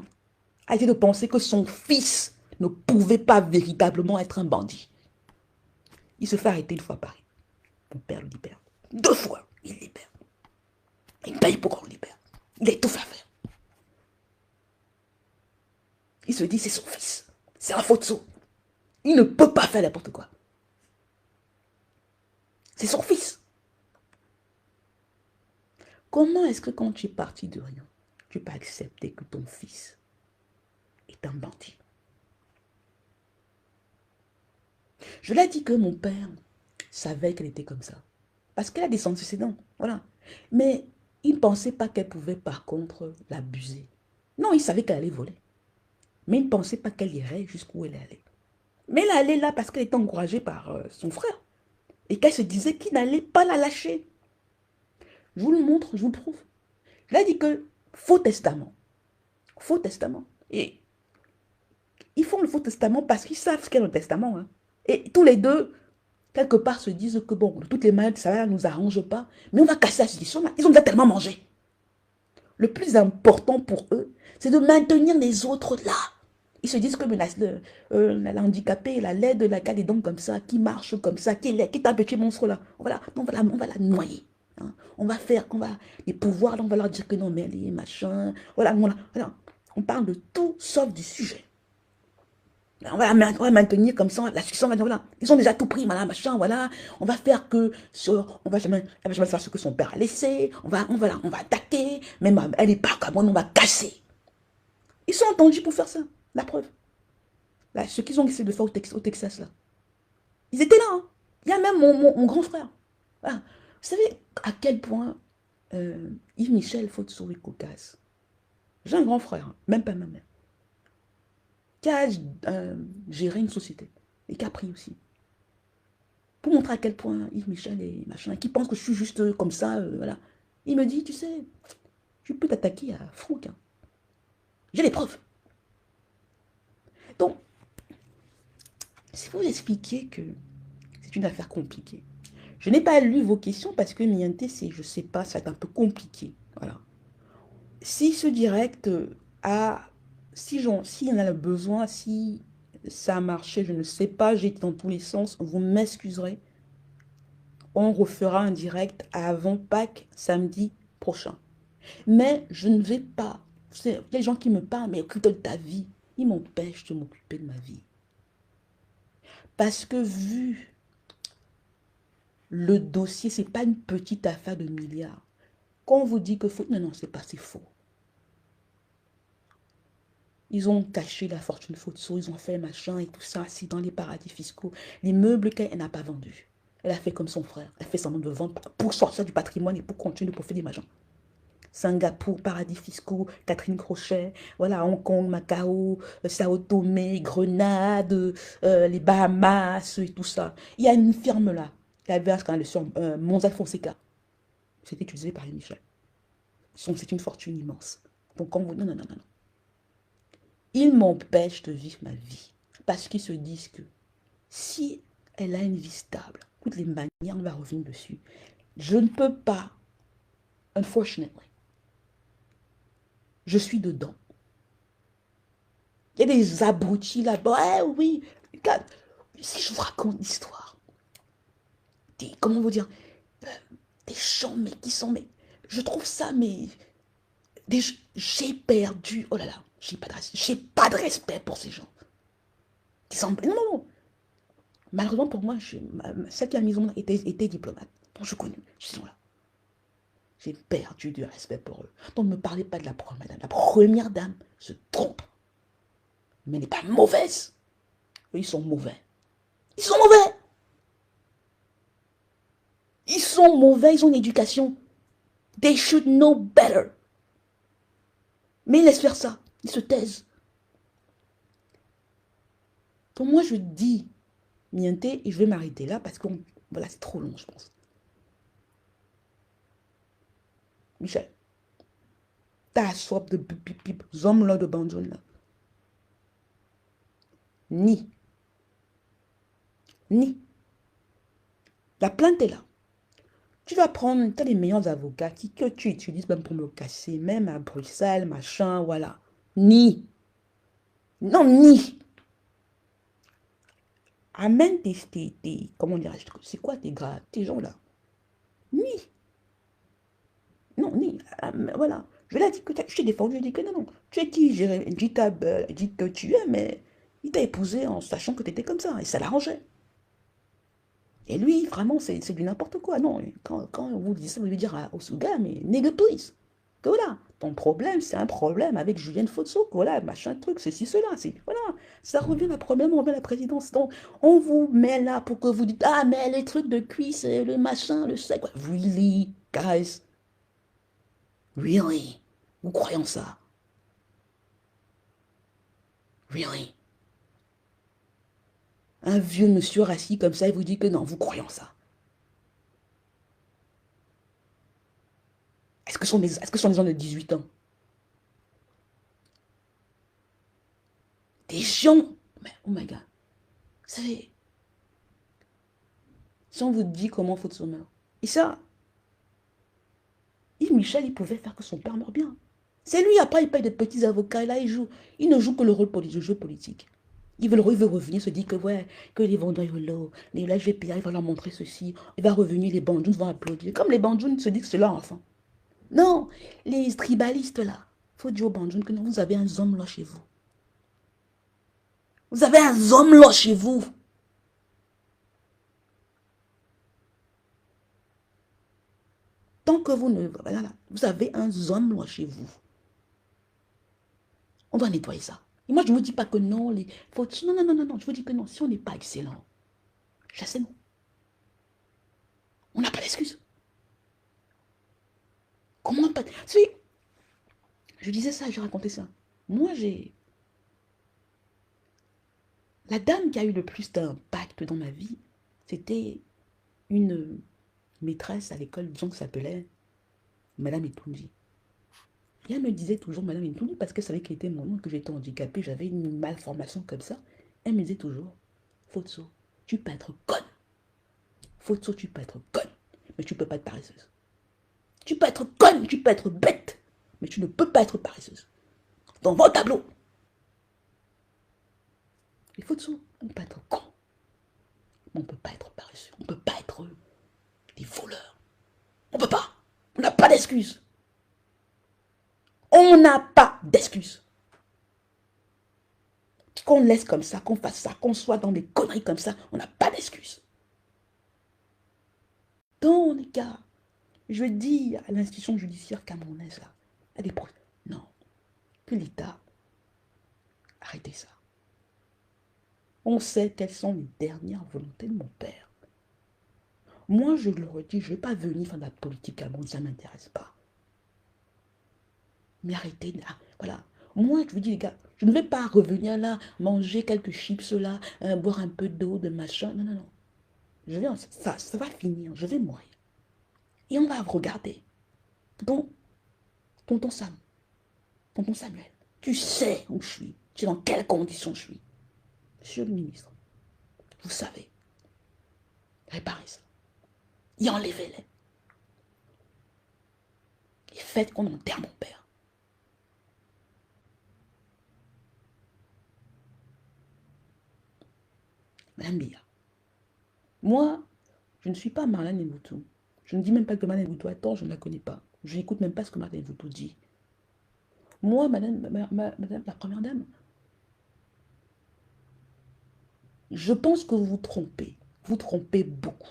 a été de penser que son fils ne pouvait pas véritablement être un bandit. Il se fait arrêter une fois Paris. Mon père le libère. 2 fois, il libère. Il paye pour qu'on le libère. Il a tout fait faire. Il se dit, c'est son fils. C'est un Fotso. Il ne peut pas faire n'importe quoi. C'est son fils. Comment est-ce que quand tu es parti de rien, tu peux accepter que ton fils est un bandit? Je l'ai dit que mon père savait qu'elle était comme ça. Parce qu'elle a des antécédents. Voilà. Mais il ne pensait pas qu'elle pouvait par contre l'abuser. Non, il savait qu'elle allait voler. Mais il ne pensait pas qu'elle irait jusqu'où elle allait. Mais elle allait là parce qu'elle était encouragée par son frère. Et qu'elle se disait qu'il n'allait pas la lâcher. Je vous le montre, je vous le prouve. Je l'ai dit que faux testament. Faux testament. Et ils font le faux testament parce qu'ils savent ce qu'est le testament. Hein. Et tous les deux, quelque part, se disent que bon, de toutes les manières, ça ne nous arrange pas. Mais on va casser la situation. Ils ont déjà tellement mangé. Le plus important pour eux, c'est de maintenir les autres là. Ils se disent que la handicapée, la laide, la cas des dents comme ça, qui marche comme ça, qui est un petit monstre là. On va la noyer. Hein. On va faire, les pouvoirs, là, on va leur dire que non, mais les machins. Voilà. On parle de tout sauf du sujet. On va maintenir comme ça, la succession, voilà. Ils ont déjà tout pris, voilà, machin, voilà. On va faire que, elle va jamais faire ce que son père a laissé. On va attaquer. Même elle est pas comme moi, on va casser. Ils sont entendus pour faire ça. La preuve. Là, ce qu'ils ont essayé de faire au Texas, là. Ils étaient là. Hein. Il y a même mon grand frère. Voilà. Vous savez à quel point Yves Michel Fotso Caucase. J'ai un grand frère, hein, même pas ma mère, qui a géré une société et qui a pris aussi. Pour montrer à quel point Yves Michel et machin, qui pense que je suis juste comme ça, voilà. Il me dit, tu sais, je peux t'attaquer à Franck. Hein. J'ai les preuves. Donc, si vous expliquez que c'est une affaire compliquée, je n'ai pas lu vos questions parce que Mienté, c'est, je sais pas, ça va être un peu compliqué. Voilà. Si ce direct a, si on a le besoin, si ça a marché, je ne sais pas, j'ai été dans tous les sens, vous m'excuserez. On refera un direct avant Pâques, samedi prochain. Mais je ne vais pas. Il y a des gens qui me parlent, mais occupe de ta vie. Ils m'empêchent de m'occuper de ma vie. Parce que vu le dossier, c'est pas une petite affaire de milliards. Quand on vous dit que faut... Non, non, c'est pas, c'est faux. Ils ont caché la fortune Fotso, ils ont fait machin et tout ça, assis dans les paradis fiscaux. Les meubles qu'elle n'a pas vendus. Elle a fait comme son frère. Elle fait semblant de vendre pour sortir du patrimoine et pour continuer de profiter des majors. Singapour, paradis fiscaux, Catherine Crochet, voilà, Hong Kong, Macao, Sao Tomé, Grenade, les Bahamas et tout ça. Il y a une firme là, qui avait un scandale sur Monza Fonseca. C'était utilisé par les Michel. C'est une fortune immense. Donc, quand vous... Non, non, non, non. Ils m'empêchent de vivre ma vie. Parce qu'ils se disent que si elle a une vie stable, de toutes les manières, on va revenir dessus. Je ne peux pas, unfortunately. Je suis dedans. Il y a des abrutis là-bas. Eh oui, regarde, si je vous raconte l'histoire, comment vous dire, euh, des gens, mais qui sont, mais je trouve ça, mais j'ai perdu, oh là là, j'ai pas de respect pour ces gens. Qui sont, non, non, non. Malheureusement pour moi, celle qui a mis au monde était diplomate. Donc je connais, ils sont là. J'ai perdu du respect pour eux. Donc ne me parlez pas de la première dame. La première dame se trompe. Mais elle n'est pas mauvaise. Eux, ils sont mauvais. Ils sont mauvais. Ils sont mauvais, ils ont une éducation. They should know better. Mais ils laissent faire ça. Ils se taisent. Donc moi, je dis, miente, et je vais m'arrêter là parce que voilà, c'est trop long, je pense. Michel, t'as soif de pip, hommes là de bandjon là. Ni. Ni. La plainte est là. Tu vas prendre, tu as les meilleurs avocats que tu utilises même pour me casser, même à Bruxelles, machin, voilà. Ni. Non, ni. Amène comment dirais-je, c'est quoi tes gars, tes gens là? Ni. Non, ni. Voilà. Je l'ai dit que je t'ai défendu, je dis que non, non. Tu es qui? J'ai dit que tu es, mais il t'a épousé en sachant que tu étais comme ça, et ça l'arrangeait. Et lui, vraiment, c'est du n'importe quoi. Non, quand vous dites ça, vous lui dire au gars, mais nigga please. Que voilà, ton problème, c'est un problème avec Julienne Fotso, voilà, machin truc, ceci, cela. Voilà, ça revient à problème, on revient à la présidence. Donc, on vous met là pour que vous dites, ah, mais les trucs de cuisse, le machin, le sec. Really, guys? Really? Vous croyez en ça? Really? Un vieux monsieur assis comme ça, il vous dit que non, vous croyez en ça? Est-ce que ce sont des gens de 18 ans? Des gens, mais oh my god, vous savez, si on vous dit comment faut se meurt. Et ça, Yves Michel, il pouvait faire que son père meure bien. C'est lui, après, il paye des petits avocats, et là, il ne joue que le rôle politique, le jeu politique. Il veut revenir, se dire que, ouais, que les vendeurs, là, je vais payer, il va leur montrer ceci, il va revenir, les bandounes vont applaudir. Comme les bandounes se disent que c'est leur enfant. Non, les tribalistes, là, il faut dire aux bandounes que non, vous avez un homme là chez vous. Vous avez un homme là chez vous. Tant que vous ne... Voilà, vous avez un homme là chez vous. On doit nettoyer ça. Et moi, je ne vous dis pas que non, les fautes. Non, non, non, non, non. Je vous dis que non. Si on n'est pas excellent, chassez-nous. On n'a pas d'excuse. Comment pas. Si, je disais ça, je racontais ça. Moi, j'ai. La dame qui a eu le plus d'impact dans ma vie, c'était une maîtresse à l'école, disons, qui s'appelait Madame Etundi. Et elle me disait toujours Madame Etundi parce qu'elle savait qu'elle était mon nom, que j'étais handicapée, j'avais une malformation comme ça. Elle me disait toujours, Fotso, tu peux être conne. Fotso, tu peux être conne, mais tu ne peux pas être paresseuse. Tu peux être conne, tu peux être bête, mais tu ne peux pas être paresseuse. Dans vos tableaux. Il faut tout. On peut pas être con. On ne peut pas être paresseux. On ne peut pas être des voleurs. On ne peut pas. On n'a pas d'excuses. On n'a pas d'excuse. Qu'on laisse comme ça, qu'on fasse ça, qu'on soit dans des conneries comme ça, on n'a pas d'excuse. Donc, les gars, je dis à l'institution judiciaire camerounaise, là, à des procès, non, que l'État, arrêtez ça. On sait quelles sont les dernières volontés de mon père. Moi, je leur ai dit, je ne vais pas venir faire de la politique camerounaise, ça ne m'intéresse pas. Mais arrêtez, là, voilà. Moi, je vous dis, les gars, je ne vais pas revenir là, manger quelques chips là, boire un peu d'eau, de machin. Non, non, non. Je vais, ça va finir, je vais mourir. Et on va regarder. Donc, tonton Sam, tonton Samuel, tu sais où je suis, tu sais dans quelles conditions je suis. Monsieur le ministre, vous savez, réparez ça. Et enlevez-les. Et faites qu'on enterre mon père. Madame Bia, moi, je ne suis pas Marlène Mboutou. Je ne dis même pas que Marlène Mboutou a tort, je ne la connais pas. Je n'écoute même pas ce que Marlène Mboutou dit. Moi, madame la première dame, je pense que vous vous trompez. Vous trompez beaucoup.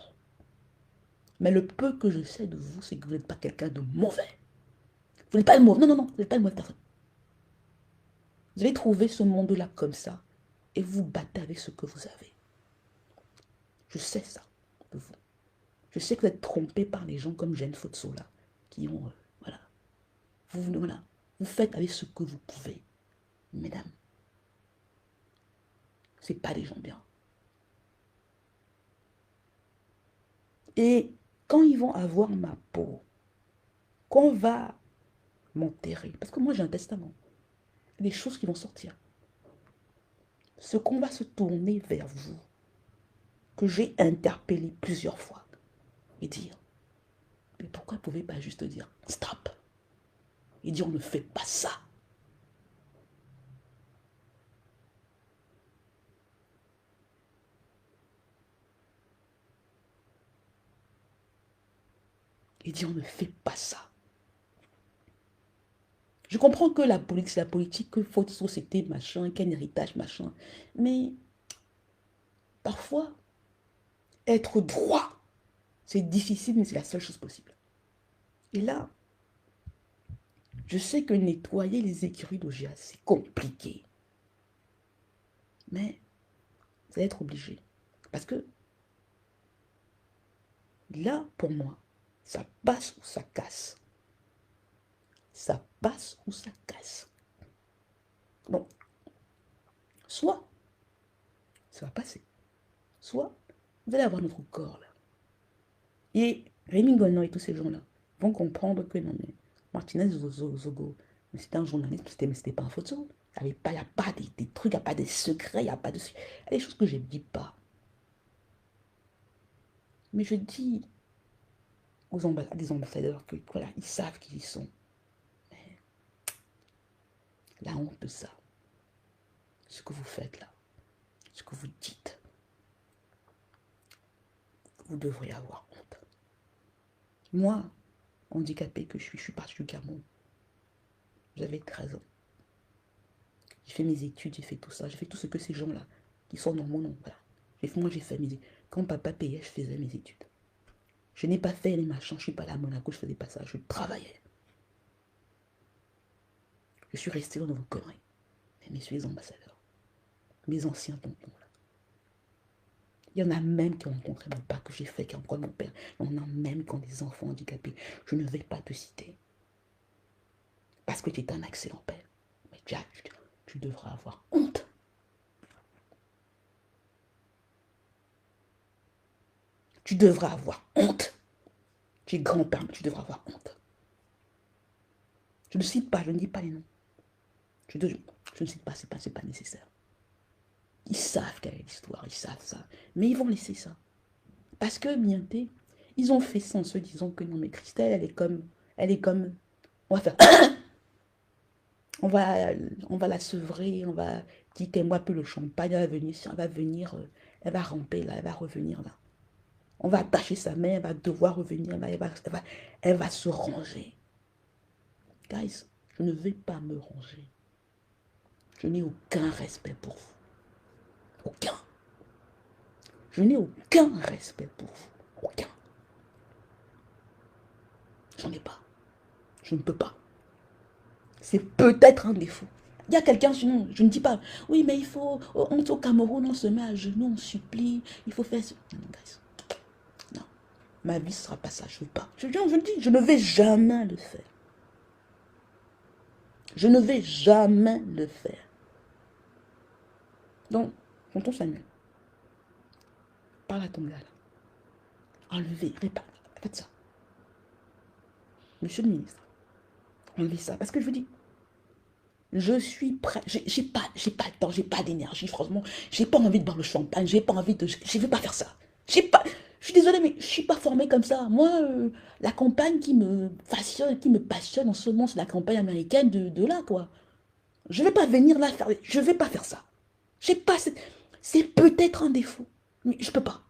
Mais le peu que je sais de vous, c'est que vous n'êtes pas quelqu'un de mauvais. Vous n'êtes pas le mauvais. Non, non, non, vous n'êtes pas une mauvaise personne. Vous avez trouvé ce monde-là comme ça et vous vous battez avec ce que vous avez. Je sais ça de vous. Je sais que vous êtes trompé par les gens comme Jeanne Fotso là, qui ont, voilà. Voilà. Vous faites avec ce que vous pouvez. Mesdames, c'est pas des gens bien. Et quand ils vont avoir ma peau, qu'on va m'enterrer, parce que moi j'ai un testament, il y a des choses qui vont sortir. Ce qu'on va se tourner vers vous, que j'ai interpellé plusieurs fois, et dire, mais pourquoi vous ne pouvez pas juste dire stop? Et dire on ne fait pas ça. Et dire on ne fait pas ça. Je comprends que la politique, c'est la politique, que faut de société, machin, qu'un héritage, machin. Mais parfois, être droit, c'est difficile, mais c'est la seule chose possible. Et là, je sais que nettoyer les écuries d'OGA, c'est compliqué. Mais vous allez être obligé. Parce que là, pour moi, ça passe ou ça casse. Ça passe ou ça casse. Donc, soit ça va passer, soit vous allez avoir notre corps là. Et Rémi Gonon et tous ces gens-là vont comprendre que non, mais Martinez Zogo, c'était un journaliste, mais c'était pas un photo. Il n'y a pas des trucs, il n'y a pas des secrets, il n'y a pas de... Il y a des choses que je ne dis pas. Mais je dis à des ambassadeurs que voilà, ils savent qui ils sont. Mais la honte de ça, ce que vous faites là, ce que vous dites, vous devriez avoir honte. Moi, handicapé que je suis parti du Cameroun. J'avais 13 ans. J'ai fait mes études, j'ai fait tout ça. J'ai fait tout ce que ces gens-là, qui sont dans mon nom, voilà. Moi, j'ai fait mes études. Quand papa payait, je faisais mes études. Je n'ai pas fait les machins, je ne suis pas là à Monaco, je faisais pas ça. Je travaillais. Je suis resté dans vos conneries. Mais messieurs les ambassadeurs, mes anciens tontons, là. Il y en a même qui ont rencontré mon père, que j'ai fait, qui ont rencontré mon père. Il y en a même qui ont des enfants handicapés. Je ne vais pas te citer. Parce que tu es un excellent père. Mais Jack, tu devras avoir honte. Tu devras avoir honte. Tu es grand-père, mais tu devras avoir honte. Je ne cite pas, je ne dis pas les noms. Je ne cite pas, c'est pas nécessaire. Ils savent quelle est l'histoire, ils savent ça. Mais ils vont laisser ça. Parce que, bientôt, ils ont fait ça en se disant que non, mais Christelle, elle est comme, on va faire, on va la sevrer, on va dire qu'elle boit plus le champagne, elle va ramper là, elle va revenir là. On va attacher sa main, elle va devoir revenir là, elle va se ranger. Guys, Je ne vais pas me ranger. Je n'ai aucun respect pour vous. Aucun. Je n'ai aucun respect pour vous. Aucun. J'en ai pas. Je ne peux pas. C'est peut-être un défaut. Il y a quelqu'un, sinon, je ne dis pas, oui, mais il faut, au Cameroun, on se met à genoux, on supplie, il faut faire... Non, non, guys. Non. Ma vie ne sera pas ça, je ne veux pas. Je le dis, je ne vais jamais le faire. Je ne vais jamais le faire. Donc, tonton Samuel, parle à ton gars là. Enlevez, répare, faites ça. Monsieur le ministre, enlevez ça. Parce que je vous dis, je suis prêt. J'ai pas le temps, j'ai pas d'énergie, franchement. J'ai pas envie de boire le champagne, j'ai pas envie de... Je veux pas faire ça. J'ai pas... Je suis désolée, mais je suis pas formée comme ça. Moi, la campagne qui me passionne en ce moment, c'est la campagne américaine de là, quoi. Je vais pas venir là faire... Je vais pas faire ça. J'ai pas... C'est peut-être un défaut, mais je peux pas.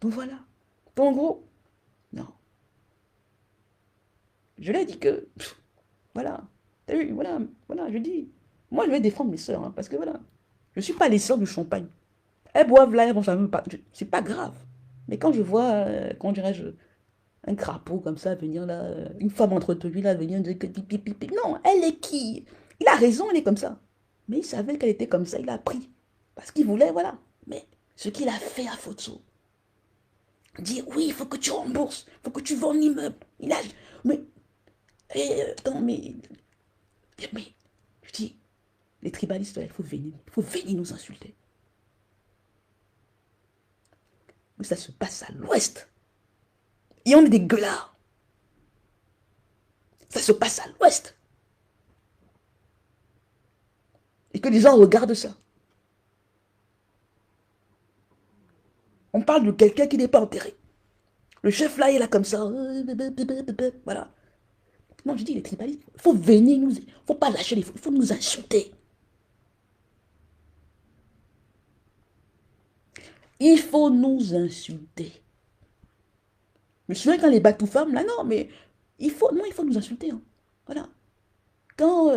Donc voilà. Donc en gros, non. Je l'ai dit que... Voilà. T'as vu, voilà, voilà, je dis. Moi, je vais défendre mes sœurs, hein, parce que voilà. Je ne suis pas les sœurs du champagne. Elles boivent là, elles vont jamais pas. C'est pas grave. Mais quand je vois, comment dirais-je, un crapaud comme ça venir là, une femme entretenue là, venir dire que pipi, pipi. Non, elle est qui? Il a raison, elle est comme ça. Mais il savait qu'elle était comme ça, il a pris. Parce qu'il voulait, voilà. Mais ce qu'il a fait à Fotso, dire oui, il faut que tu rembourses, il faut que tu vends l'immeuble. Il a. Mais. Attends, mais. Je dis, les tribalistes, là, il faut venir nous insulter. Mais ça se passe à l'ouest. Et on est des gueulards. Ça se passe à l'ouest. Et que les gens regardent ça. On parle de quelqu'un qui n'est pas enterré. Le chef là, il est là comme ça. Voilà. Non, je dis les tribalistes, il faut venir nous... Il ne faut pas lâcher les... Il faut nous insulter. Il faut nous insulter. Je me souviens quand les Batoufam, là, non, mais il faut nous insulter. Hein. Voilà. Quand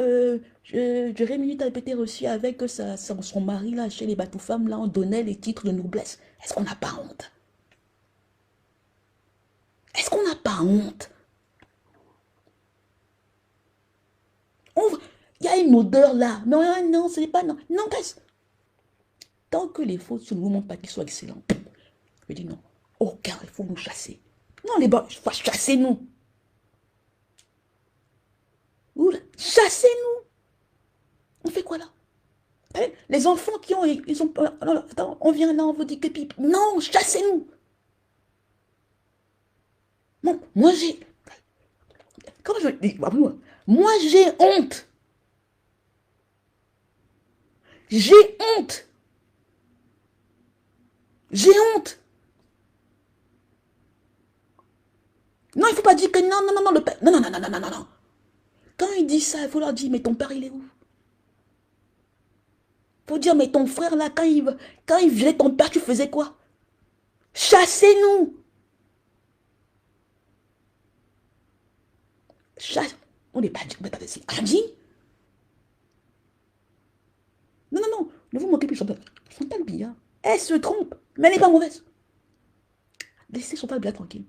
Jérémy a été reçu avec son mari, là, chez les Batoufam, là, on donnait les titres de noblesse. Est-ce qu'on n'a pas honte? Est-ce qu'on n'a pas honte? Il y a une odeur là. Non, non, ce n'est pas... Non, non, guys. Tant que les fautes ne vous montrent pas qu'ils sont excellents, je dis non. Aucun, il faut nous chasser. Non, les bons, il faut chasser nous. Chassez-nous. On fait quoi là? Les enfants qui ont... Ils ont attends, on vient là, on vous dit que pipe. Non, chassez-nous. Non, moi j'ai... Comment je dis? Moi j'ai honte. J'ai honte. J'ai honte. Non, il ne faut pas dire que non, non, non, non, le père... Non, non, non, non, non, non, non, non. Quand il dit ça, il faut leur dire, mais ton père, il est où? Il faut dire, mais ton frère, là, quand il violait ton père, tu faisais quoi? Chassez-nous. On n'est pas indigne. Non, non, non, ne vous moquez plus de Chantal. Chantal Biya, elle se trompe, mais elle n'est pas mauvaise. Laissez Chantal Biya tranquille.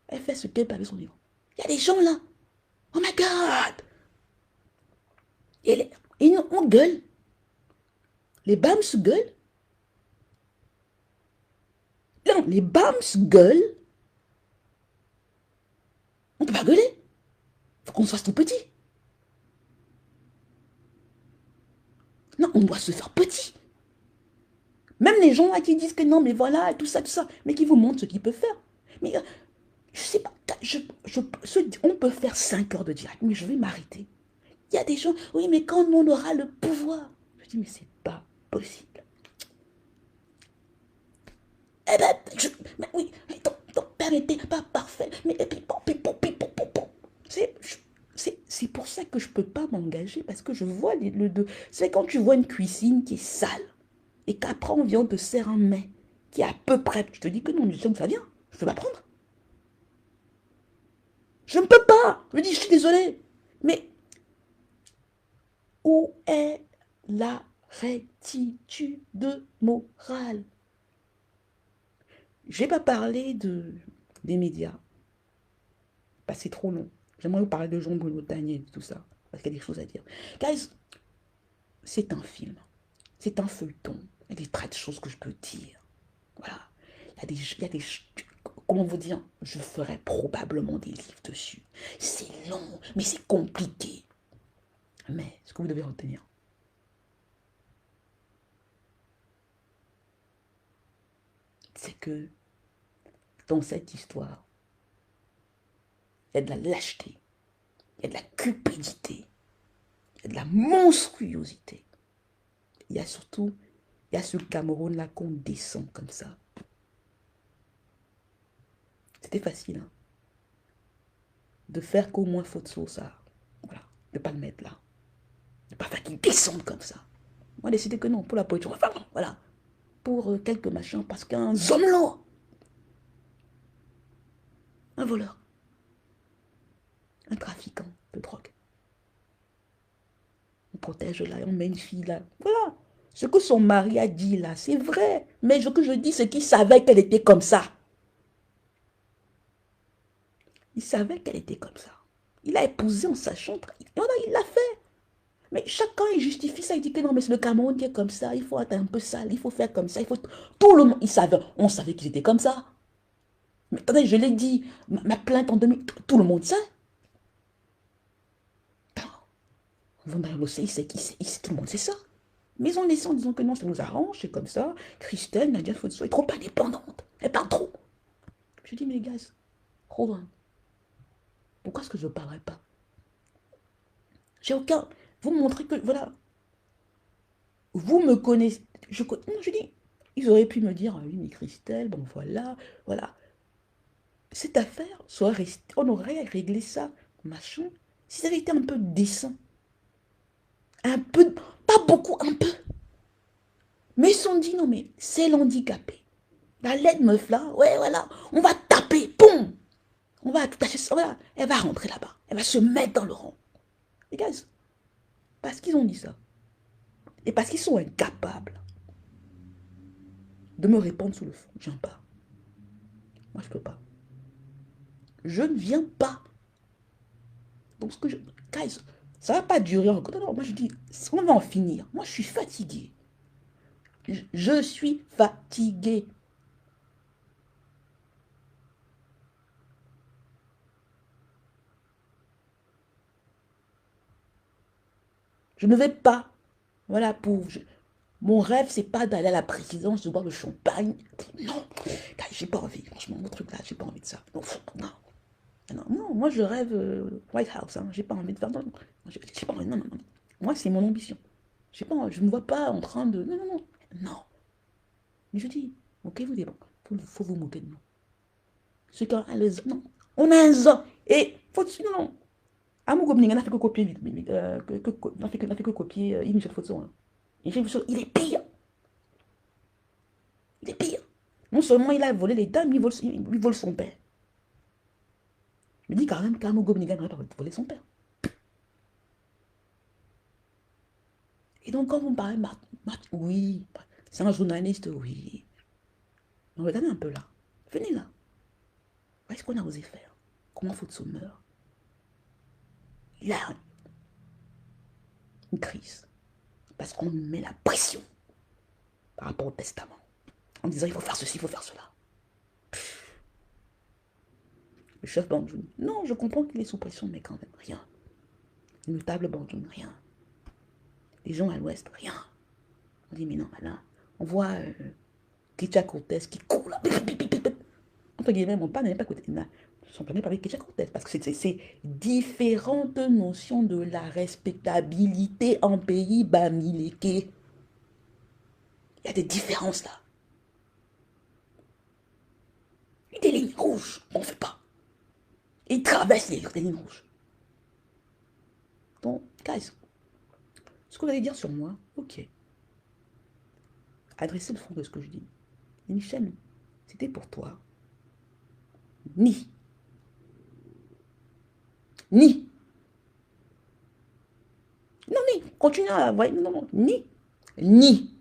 Elle fait ce qu'elle peut avec son livre. Il y a des gens là. Oh my God. Et on gueule. Les BAMS gueulent. Non, les BAMS gueulent. On ne peut pas gueuler. Il faut qu'on se fasse tout petit. Non, on doit se faire petit. Même les gens là qui disent que non, mais voilà, tout ça, mais qui vous montrent ce qu'ils peuvent faire. Mais je sais pas, on peut faire 5 heures de direct, mais je vais m'arrêter. Il y a des gens, oui, mais quand on aura le pouvoir, je dis, mais c'est pas possible. Eh ben, mais oui, ton père n'était pas parfait, mais et puis, c'est pour ça que je peux pas m'engager, parce que je vois le deux. C'est quand tu vois une cuisine qui est sale, et qu'après on vient te sert un mets, qui est à peu près, tu te dis que non, je sais où ça vient, je peux pas prendre. Je ne peux pas. Je dis, je suis désolé. Mais où est la rectitude morale? Je vais pas parler des médias, parce que c'est trop long. J'aimerais vous parler de Jean-Bruno Tanier et tout ça, parce qu'il y a des choses à dire. Guys, c'est un film, c'est un feuilleton. Il y a des tas de choses que je peux dire. Voilà. Il y a des, comment vous dire, je ferai probablement des livres dessus. C'est long, mais c'est compliqué. Mais ce que vous devez retenir, c'est que dans cette histoire, il y a de la lâcheté, il y a de la cupidité, il y a de la monstruosité. Il y a surtout, il y a ce Cameroun-là qu'on descend comme ça. C'était facile, hein, de faire qu'au moins faute sur ça. Voilà, de ne pas le mettre là. De ne pas faire qu'il descende comme ça. On a décidé que non, pour la poésie, voilà. Pour quelques machins, parce qu'un zomblo, un voleur, un trafiquant de drogue, on protège là, on met une fille là. Voilà. Ce que son mari a dit là, c'est vrai. Mais ce que je dis, c'est qu'il savait qu'elle était comme ça. Il savait qu'elle était comme ça. Il a épousé en sachant. Voilà, il l'a fait. Mais chacun, il justifie ça. Il dit que non, mais c'est le Cameroun qui est comme ça. Il faut être un peu sale. Il faut faire comme ça. Il faut... Tout le monde, il savait. On savait qu'ils étaient comme ça. Mais attendez, je l'ai dit. Ma plainte en 2000, tout le monde sait. Van der Lossé, tout le monde sait ça. Mais ils ont laissé en disant que non, ça nous arrange, c'est comme ça. Christelle, Nadia Fosso est trop indépendante. Elle parle trop. Je dis, mais gars, hold on. Pourquoi est-ce que je ne parlerai pas? J'ai aucun. Vous me montrez que, voilà, vous me connaissez. Non, je dis, ils auraient pu me dire, ah oui, mais Christelle, bon voilà, voilà. Cette affaire soit restée, on aurait réglé ça, machin, si ça avait été un peu décent. Un peu, pas beaucoup, un peu. Mais ils se sont dit, non, mais c'est l'handicapé. La laide meuf là, ouais, voilà, on va taper, boum. On va attacher ça, voilà. Elle va rentrer là-bas. Elle va se mettre dans le rang. Les gars, parce qu'ils ont dit ça, et parce qu'ils sont incapables de me répondre sous le fond, je viens pas. Moi, je peux pas. Je ne viens pas. Donc, ce que je. Guys, ça va pas durer encore. Non, non, moi, je dis, on va en finir. Moi, je suis fatigué. Je suis fatigué. Je ne vais pas. Voilà, mon rêve, c'est pas d'aller à la présidence, de boire le champagne. Non, j'ai pas envie. Franchement, mon truc là, j'ai pas envie de ça. Non, non. Non, non, moi je rêve White House, hein. J'ai pas envie de faire. Non, non, j'ai pas envie. Non, non, non. Moi, c'est mon ambition. Je ne me vois pas en train de. Non, non, non. Non. Mais je dis, ok, vous dites, bon, faut vous moquer de nous. Ceux qui ont les. Non. On a un zo. Et, faut. Non, non. Amour n'a fait que copier. N'a fait que copier une seule photo. Hein. Il est pire. Il est pire. Non seulement il a volé les dames, il vole son père. Je me dis quand même qu'Amour Gobnigan n'aurait pas volé son père. Et donc, quand vous me parlez, oui, c'est un journaliste, oui. Mais regardez un peu là. Venez là. Qu'est-ce qu'on a osé faire? Comment Fotso meurt? Il a une crise. Parce qu'on met la pression par rapport au testament. En disant, il faut faire ceci, il faut faire cela. Le chef Banjoun. Non, je comprends qu'il est sous pression, mais quand même, rien. Le notable Banjoun, rien. Les gens à l'ouest, rien. On dit, mais non, là, on voit Ketia Cortez qui court là. Entre guillemets, mon père n'est pas côté. Son père n'est pas avec Ketia Cortez. Parce que c'est différentes notions de la respectabilité en pays bamileke. Il y a des différences là. Et des lignes rouges, on ne fait pas. Ils traversent les lignes rouges. Donc, guys, ce que vous allez dire sur moi, ok. Adressez le fond de ce que je dis. Et Michel, c'était pour toi. Ni Ni. Non, ni. Continue à... Ouais, non, non, ni. Ni.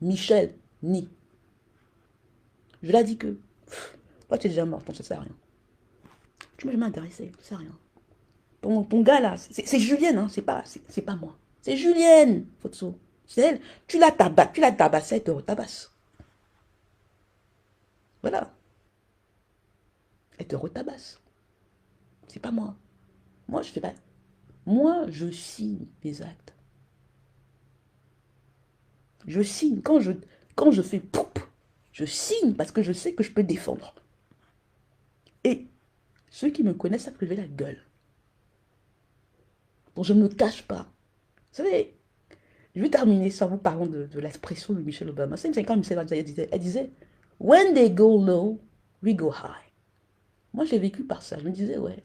Michel, ni. Je l'ai dit que... Toi, tu es déjà mort, donc ça sert à rien. Tu m'as jamais intéressé, ça sert à rien. Ton gars là, c'est Julienne, hein, c'est pas moi. C'est Julienne, Fotso. C'est elle. Tu la tabassais, elle te retabasse. Voilà, elle te retabasse. C'est pas moi. Moi, je fais pas. Moi, je signe des actes. Je signe. Quand je fais poup, je signe parce que je sais que je peux défendre. Et ceux qui me connaissent savent que j'ai la gueule. Donc je ne me cache pas. Vous savez, je vais terminer ça en vous parlant de l'expression de Michelle Obama. C'est quand Michelle Obama elle disait, When they go low, we go high. Moi, j'ai vécu par ça. Je me disais, ouais,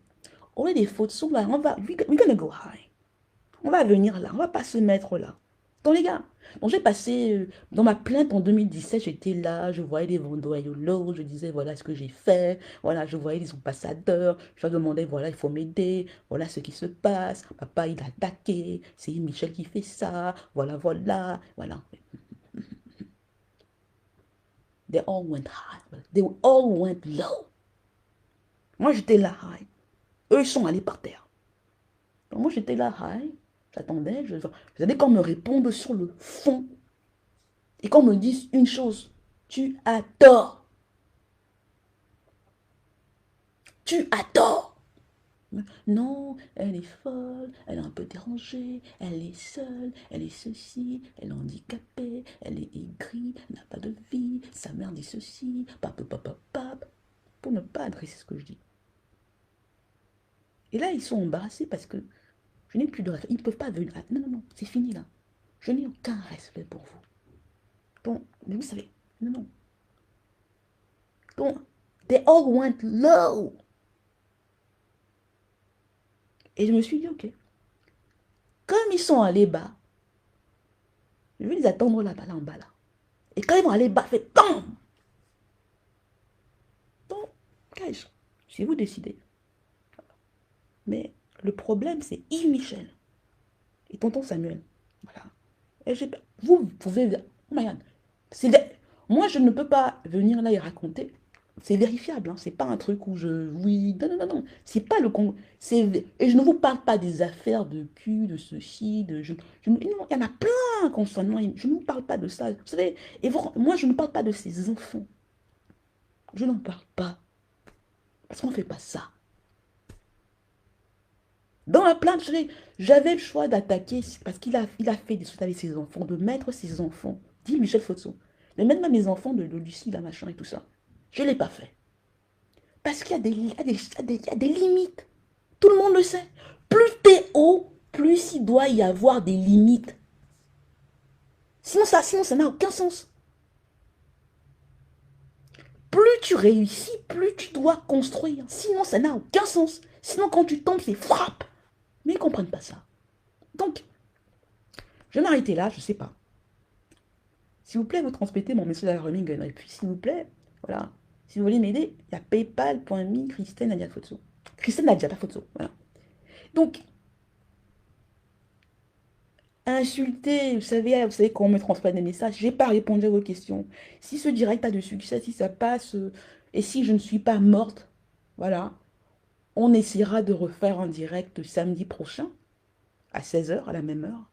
on a des fautes, sont là, we're gonna go high. On va venir là, on va pas se mettre là. Donc les gars, donc j'ai passé, dans ma plainte en 2017, j'étais là, je voyais des low, je disais voilà ce que j'ai fait, voilà, je voyais les ambassadeurs, je leur demandais voilà, il faut m'aider, voilà ce qui se passe, papa il a attaqué, c'est Michel qui fait ça, voilà, voilà, voilà. They all went high, they all went low. Moi j'étais là high, eux ils sont allés par terre. Donc, moi j'étais là high, j'attendais, j'attendais qu'on me réponde sur le fond. Et qu'on me dise une chose, tu as tort. Tu as tort. Non, elle est folle, elle est un peu dérangée, elle est seule, elle est ceci, elle est handicapée, elle est aigrie, elle n'a pas de vie, sa mère dit ceci, pour ne pas adresser ce que je dis. Et là, ils sont embarrassés parce que je n'ai plus de respect. Ils ne peuvent pas venir. Non, non, non, c'est fini là. Je n'ai aucun respect pour vous. Bon, mais vous savez, non, non. Donc, they all went low. Et je me suis dit, ok, comme ils sont allés bas, je vais les attendre là-bas, là en bas là. Et quand ils vont aller bas, fait BAM! Donc, guys, si vous décidez. Mais le problème, c'est Yves Michel et tonton Samuel. Voilà. Et vous pouvez... Oh my God. Moi, je ne peux pas venir là et raconter. C'est vérifiable, hein. C'est pas un truc où je... Oui, non, non, non, non. C'est pas le... Et je ne vous parle pas des affaires de cul, de ceci, de... Non, il y en a plein concernant... Je ne vous parle pas de ça. Vous savez, moi, je ne parle pas de ces enfants. Je n'en parle pas. Parce qu'on ne fait pas ça. Dans la plainte, j'avais le choix d'attaquer parce il a fait des choses avec ses enfants, de mettre ses enfants, dit Michel Fotso, de mettre même mes enfants de Lucie, la machin et tout ça. Je ne l'ai pas fait. Parce qu'il y a il y a des limites. Tout le monde le sait. Plus t'es haut, plus il doit y avoir des limites. Sinon ça n'a aucun sens. Plus tu réussis, plus tu dois construire. Sinon, ça n'a aucun sens. Sinon, quand tu tombes, c'est frappe. Mais ils ne comprennent pas ça. Donc, je vais m'arrêter là, je ne sais pas. S'il vous plaît, vous transmettez mon message à Romigan. Et puis, s'il vous plaît, voilà. Si vous voulez m'aider, il y a paypal.me Christine Nadia Fotso. Christine Nadia, pas Fotso. Voilà. Donc, insulter, vous savez quand on me transmet des messages, j'ai pas répondu à vos questions. Si ce direct a de succès, si ça passe, et si je ne suis pas morte, voilà, on essaiera de refaire un direct samedi prochain, à 16 h à la même heure.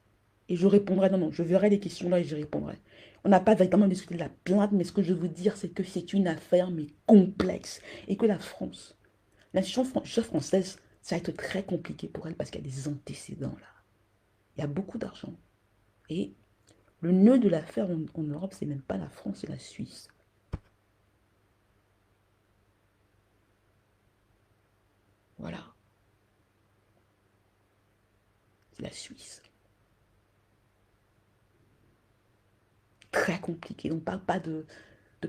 Et je répondrai, non, non, je verrai les questions là et je répondrai. On n'a pas véritablement discuté de la plainte, mais ce que je veux dire, c'est que c'est une affaire, mais complexe. Et que la France, l'institution française, ça va être très compliqué pour elle parce qu'il y a des antécédents là. Il y a beaucoup d'argent. Et le nœud de l'affaire en Europe, c'est même pas la France, c'est la Suisse. Voilà, c'est la Suisse. Très compliqué. On ne parle pas de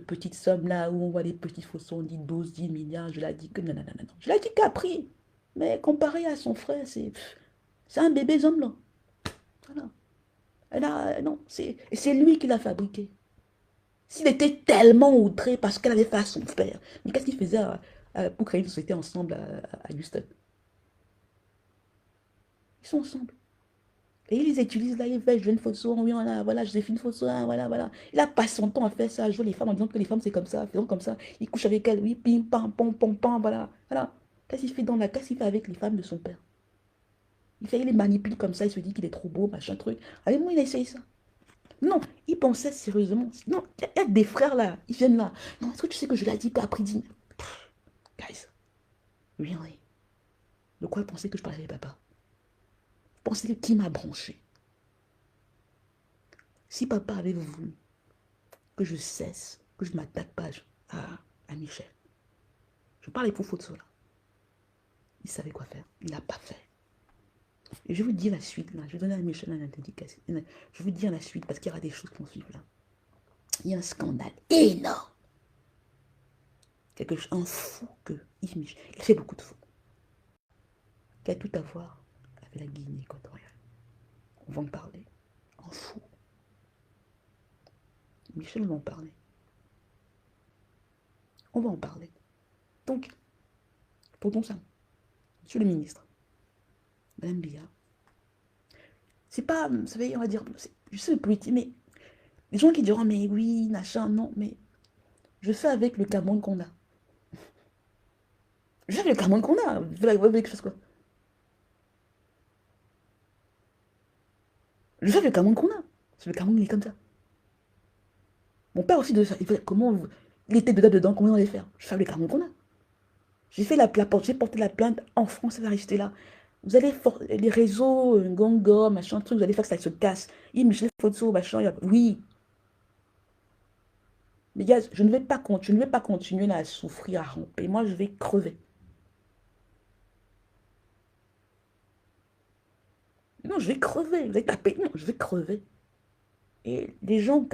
petites sommes là où on voit les petits faussons, on dit 12, 10 milliards. Je l'ai dit que non, non, non, non. Je l'ai dit Capri. Mais comparé à son frère, c'est un bébé homme là. Voilà. Non, c'est lui qui l'a fabriqué. S'il était tellement outré parce qu'elle avait fait à son frère, mais qu'est-ce qu'il faisait pour créer une société ensemble à Houston? Ils sont ensemble. Et ils les utilisent là, ils fait, je veux une photo, oui, voilà, je fais une photo, hein, voilà, voilà. Il a pas son temps à faire ça, à jouer les femmes en disant que les femmes c'est comme ça, faisons comme ça. Il couche avec elles, oui, pim, pam, pom, pom, pam, voilà, voilà. Qu'est-ce qu'il fait avec les femmes de son père? Il les manipule comme ça, il se dit qu'il est trop beau, machin truc. Avec moi, il a essayé ça. Non, il pensait sérieusement. Non, il y a des frères là, ils viennent là. Non, est-ce que tu sais que je l'ai dit après dîner? Guys, really? De quoi penser que je parlais avec papa? Pensez que qui m'a branché? Si papa avait voulu que je cesse, que je ne m'attaque pas à Michel, je parle pour faute cela. Il savait quoi faire. Il n'a pas fait. Et je vais vous dire la suite là. Je vais donner à Michel un indication. Je vais vous dire la suite parce qu'il y aura des choses qui vont suivre là. Il y a un scandale énorme. Quelque chose, un fou que Yves Michel. Il fait beaucoup de faux. Qui a tout à voir avec la Guinée équatoriale. On va en parler. Un fou. Michel va en parler. On va en parler. Donc, pour ça, monsieur le ministre, Madame Billard, c'est pas, vous savez, on va dire, je sais le politique, mais les gens qui diront, mais oui, machin, non, mais je fais avec le Cameroun qu'on a. Je fais avec le Cameroun qu'on a. Vous voulez que je fasse quoi? Je fais avec le Cameroun qu'on a. C'est le Cameroun, il est comme ça. Mon père aussi devait faire. Comment il était dedans, comment on allait faire? Je fais avec le Cameroun qu'on a. J'ai fait j'ai porté la plainte en France, ça va rester là. Vous allez, les réseaux, Gongo, machin, truc, vous allez faire que ça se casse. Mais je les photos, machin, oui. Les gars, je ne vais pas continuer là, à souffrir, à ramper. Moi, je vais crever. Non, je vais crever. Vous allez taper. Non, je vais crever. Et les gens,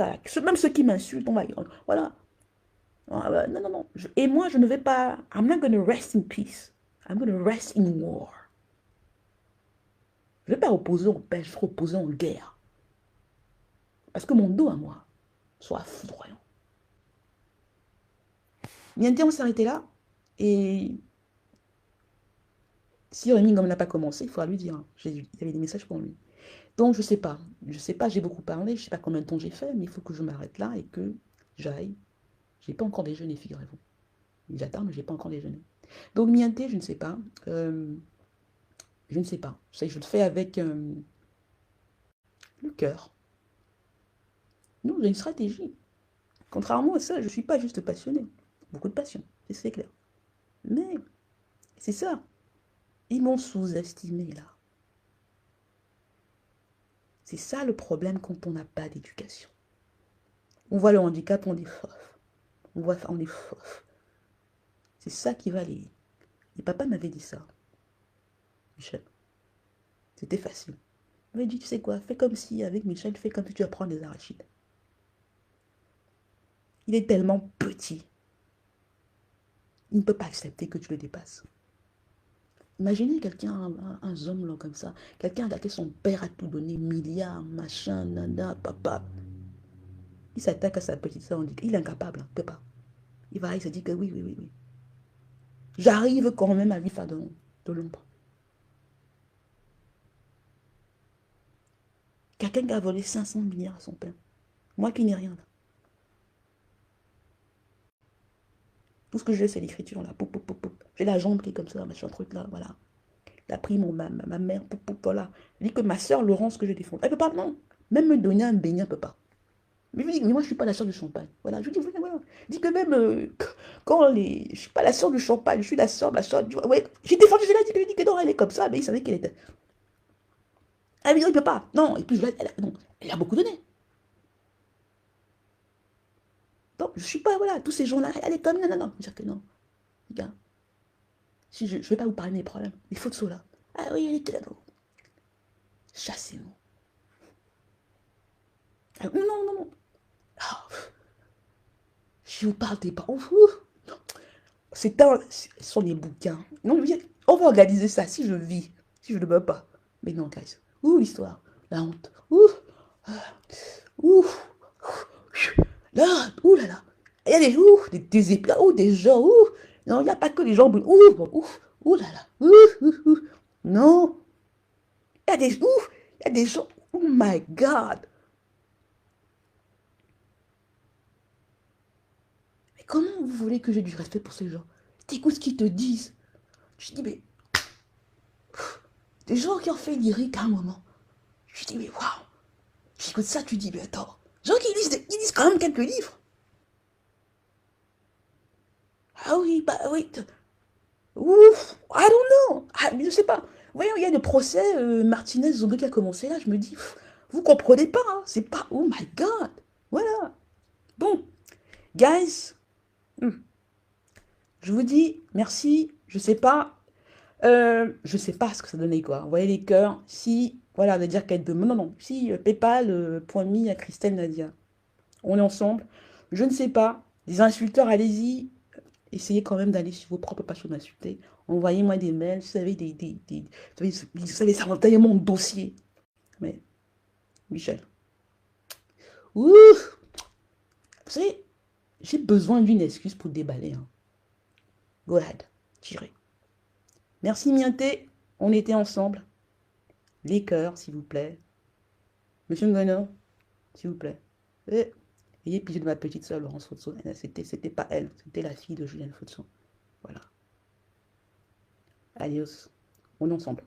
même ceux qui m'insultent, voilà. Non, non, non. Et moi, je ne vais pas. I'm not going to rest in peace. I'm going to rest in war. Je ne vais pas opposer en paix, je vais opposer en guerre. Parce que mon dos à moi soit foudroyant. Niente, on s'est arrêté là. Et si Rémi Gomme n'a pas commencé, il faudra lui dire. Il y avait des messages pour lui. Donc, je sais pas. Je sais pas, j'ai beaucoup parlé. Je sais pas combien de temps j'ai fait, mais il faut que je m'arrête là et que j'aille. J'ai pas encore déjeuné, figurez-vous. J'attends, mais j'ai pas encore déjeuné. Donc, Niente, je ne sais pas. Je ne sais pas. Je le fais avec le cœur. Non, j'ai une stratégie. Contrairement à ça, je ne suis pas juste passionné. Beaucoup de passion, c'est clair. Mais c'est ça. Ils m'ont sous-estimé là. C'est ça le problème quand on n'a pas d'éducation. On voit le handicap, on est fof. On est fof. C'est ça qui va aller. Et papa m'avait dit ça. Michel. C'était facile. Il m'avait dit, tu sais quoi, fais comme si, avec Michel, fais comme si tu vas prendre des arachides. Il est tellement petit. Il ne peut pas accepter que tu le dépasses. Imaginez quelqu'un, un homme là comme ça, quelqu'un à qui son père a tout donné, milliards, machin, nana, papa. Il s'attaque à sa petite soeur, on dit qu'il est incapable, il ne peut pas. Il se dit que oui, oui, oui, oui. J'arrive quand même à lui faire de l'ombre. Quelqu'un qui a volé 500 milliards à son père. Moi qui n'ai rien là. Tout ce que j'ai, c'est l'écriture là. Poup, poup, poup, poup. J'ai la jambe qui est comme ça, machin truc là, voilà. Il a pris ma mère, poup, poup, voilà. Il dit que ma soeur Laurence que je défends. Elle ne peut pas, non. Même me donner un beignet, elle ne peut pas. Mais je lui dis, mais moi je ne suis pas la soeur du champagne. Voilà, je lui dis, voilà. Je dis que même quand je ne suis pas la soeur du champagne, je suis la soeur, machin. Ouais, j'ai défendu, je l'ai dit que non, elle est comme ça, mais il savait qu'elle était. Elle me dit, il ne peut pas. Non, et puis elle a beaucoup donné. Donc, je ne suis pas, voilà, tous ces gens-là, elle est comme, non, non, non. Je dis que non. Regarde, si je ne vais pas vous parler de mes problèmes, les photos là. Ah oui, elle était là. Chassez-nous. Ah, non, non, non. Ah, je vous parle des parents. Ce sont des bouquins. Non, on va organiser ça si je vis, si je ne meurs pas. Mais non, guys. Ouh, l'histoire. La honte. Ouh. Ouh. Là, ouh là là. Il y a des éplats, des gens. Ouh. Non, il n'y a pas que les gens. Ouh, ouh, ouh là là. Ouh, ouh, ouh. Non. il y a des gens, oh my God. Mais comment vous voulez que j'ai du respect pour ces gens? T'écoutes ce qu'ils te disent. Je dis, mais des gens qui ont fait lyrique à un moment. Je dis, mais waouh. J'écoute ça, tu dis, mais attends. Gens qui lisent quand même quelques livres. Ah oui, bah oui. Ouf, I don't know. Ah, mais je sais pas. Voyons, il y a le procès Martinez-Zombie qui a commencé là. Je me dis, vous comprenez pas, hein, c'est pas. Oh my God. Voilà. Bon, guys, hmm, je vous dis merci. Je sais pas ce que ça donnait quoi. Vous voyez les cœurs. Si, voilà, de dire qu'elle demande. Non, non. Si, PayPal, point mis à Christelle Nadia. On est ensemble. Je ne sais pas. Les insulteurs, allez-y. Essayez quand même d'aller sur vos propres passions d'insulter. Envoyez-moi des mails, vous savez, vous savez, ça va tellement de dossiers. Mais, Michel, ouh, vous savez, j'ai besoin d'une excuse pour déballer. Hein. Go ahead, tirez. Merci Mienté, on était ensemble. Les cœurs, s'il vous plaît. Monsieur Ngono, s'il vous plaît. Et, ayez pitié de ma petite soeur Laurence Fotso. C'était pas elle, c'était la fille de Julien Fotso. Voilà. Adios. On est ensemble.